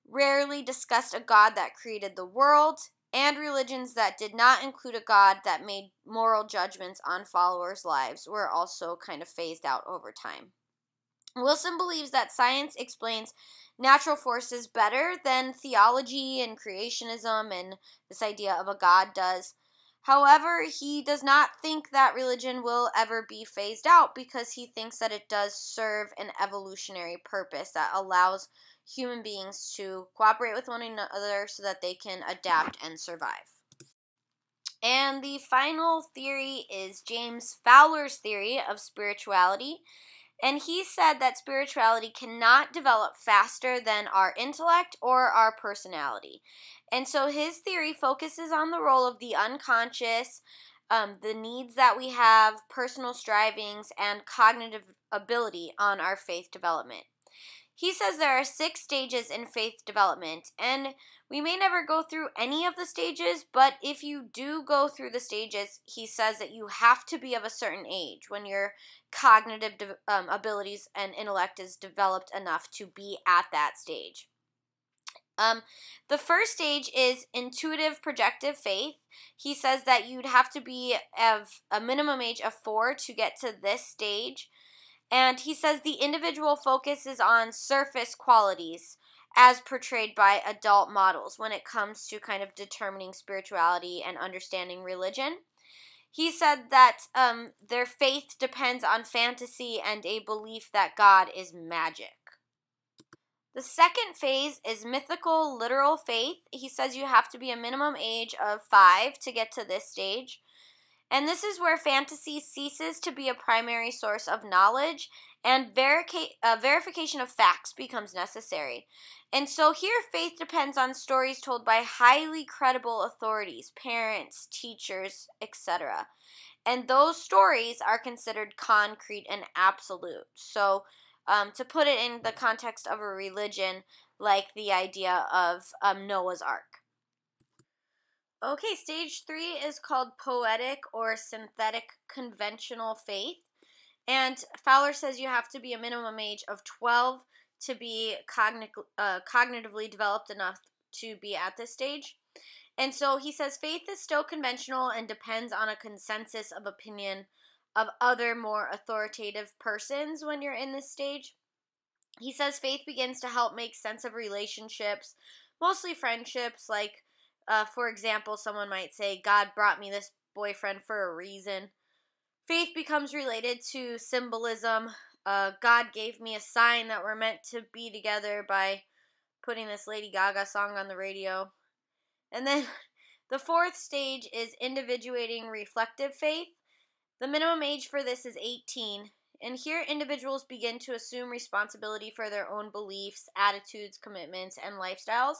rarely discussed a god that created the world, and religions that did not include a god that made moral judgments on followers' lives were also kind of phased out over time. Wilson believes that science explains natural forces better than theology and creationism and this idea of a god does. However, he does not think that religion will ever be phased out because he thinks that it does serve an evolutionary purpose that allows human beings to cooperate with one another so that they can adapt and survive. And the final theory is James Fowler's theory of spirituality. And he said that spirituality cannot develop faster than our intellect or our personality. And so his theory focuses on the role of the unconscious, the needs that we have, personal strivings, and cognitive ability on our faith development. He says there are 6 stages in faith development, and we may never go through any of the stages, but if you do go through the stages, he says that you have to be of a certain age when your cognitive abilities and intellect is developed enough to be at that stage. The first stage is intuitive projective faith. He says that you'd have to be of a minimum age of 4 to get to this stage. And he says the individual focuses on surface qualities as portrayed by adult models when it comes to kind of determining spirituality and understanding religion. He said that their faith depends on fantasy and a belief that God is magic. The second phase is mythical literal faith. He says you have to be a minimum age of 5 to get to this stage. And this is where fantasy ceases to be a primary source of knowledge and verification of facts becomes necessary. And so here faith depends on stories told by highly credible authorities, parents, teachers, etc. And those stories are considered concrete and absolute. So to put it in the context of a religion, like the idea of Noah's Ark. Okay, stage 3 is called poetic or synthetic conventional faith. And Fowler says you have to be a minimum age of 12 to be cognitively developed enough to be at this stage. And so he says faith is still conventional and depends on a consensus of opinion of other more authoritative persons when you're in this stage. He says faith begins to help make sense of relationships, mostly friendships, like for example, someone might say, God brought me this boyfriend for a reason. Faith becomes related to symbolism. God gave me a sign that we're meant to be together by putting this Lady Gaga song on the radio. And then the fourth stage is individuating reflective faith. The minimum age for this is 18. And here individuals begin to assume responsibility for their own beliefs, attitudes, commitments, and lifestyles.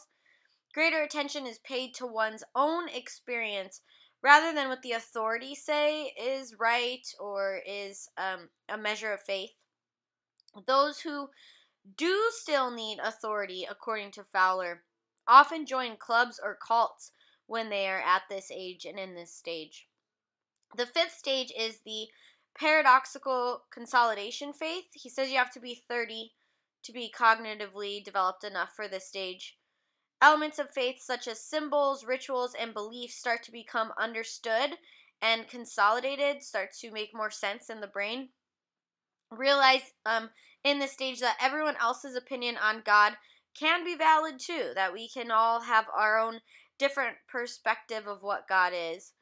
Greater attention is paid to one's own experience rather than what the authorities say is right or is a measure of faith. Those who do still need authority, according to Fowler, often join clubs or cults when they are at this age and in this stage. The fifth stage is the paradoxical consolidation faith. He says you have to be 30 to be cognitively developed enough for this stage. Elements of faith such as symbols, rituals, and beliefs start to become understood and consolidated, start to make more sense in the brain. Realize in this stage that everyone else's opinion on God can be valid too, that we can all have our own different perspective of what God is.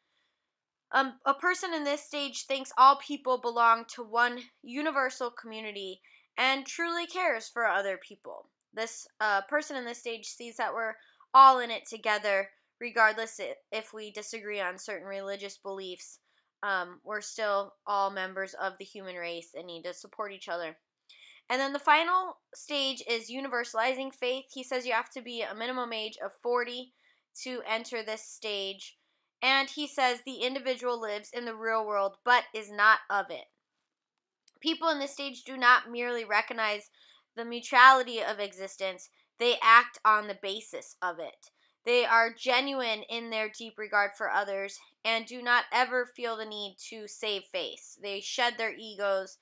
A person in this stage thinks all people belong to one universal community and truly cares for other people. This person in this stage sees that we're all in it together, regardless if we disagree on certain religious beliefs. We're still all members of the human race and need to support each other. And then the final stage is universalizing faith. He says you have to be a minimum age of 40 to enter this stage. And he says the individual lives in the real world but is not of it. People in this stage do not merely recognize the mutuality of existence, they act on the basis of it. They are genuine in their deep regard for others and do not ever feel the need to save face. They shed their egos,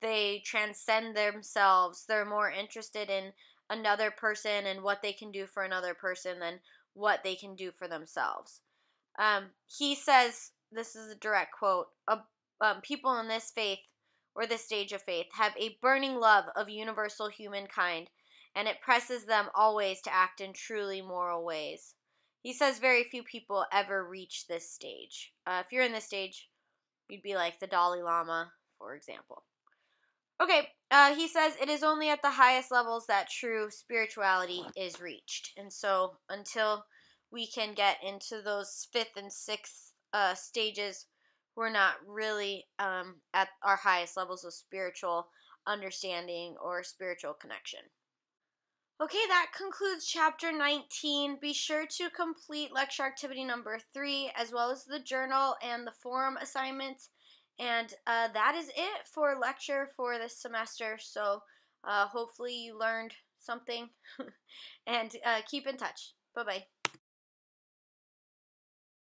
they transcend themselves, they're more interested in another person and what they can do for another person than what they can do for themselves. He says, this is a direct quote, people in this faith or this stage of faith have a burning love of universal humankind, and it presses them always to act in truly moral ways. He says very few people ever reach this stage. If you're in this stage, you'd be like the Dalai Lama, for example. Okay, he says it is only at the highest levels that true spirituality is reached. And so until we can get into those 5th and 6th stages, we're not really at our highest levels of spiritual understanding or spiritual connection. Okay, that concludes chapter 19. Be sure to complete lecture activity number 3, as well as the journal and the forum assignments. And that is it for lecture for this semester. So hopefully you learned something. And keep in touch. Bye-bye.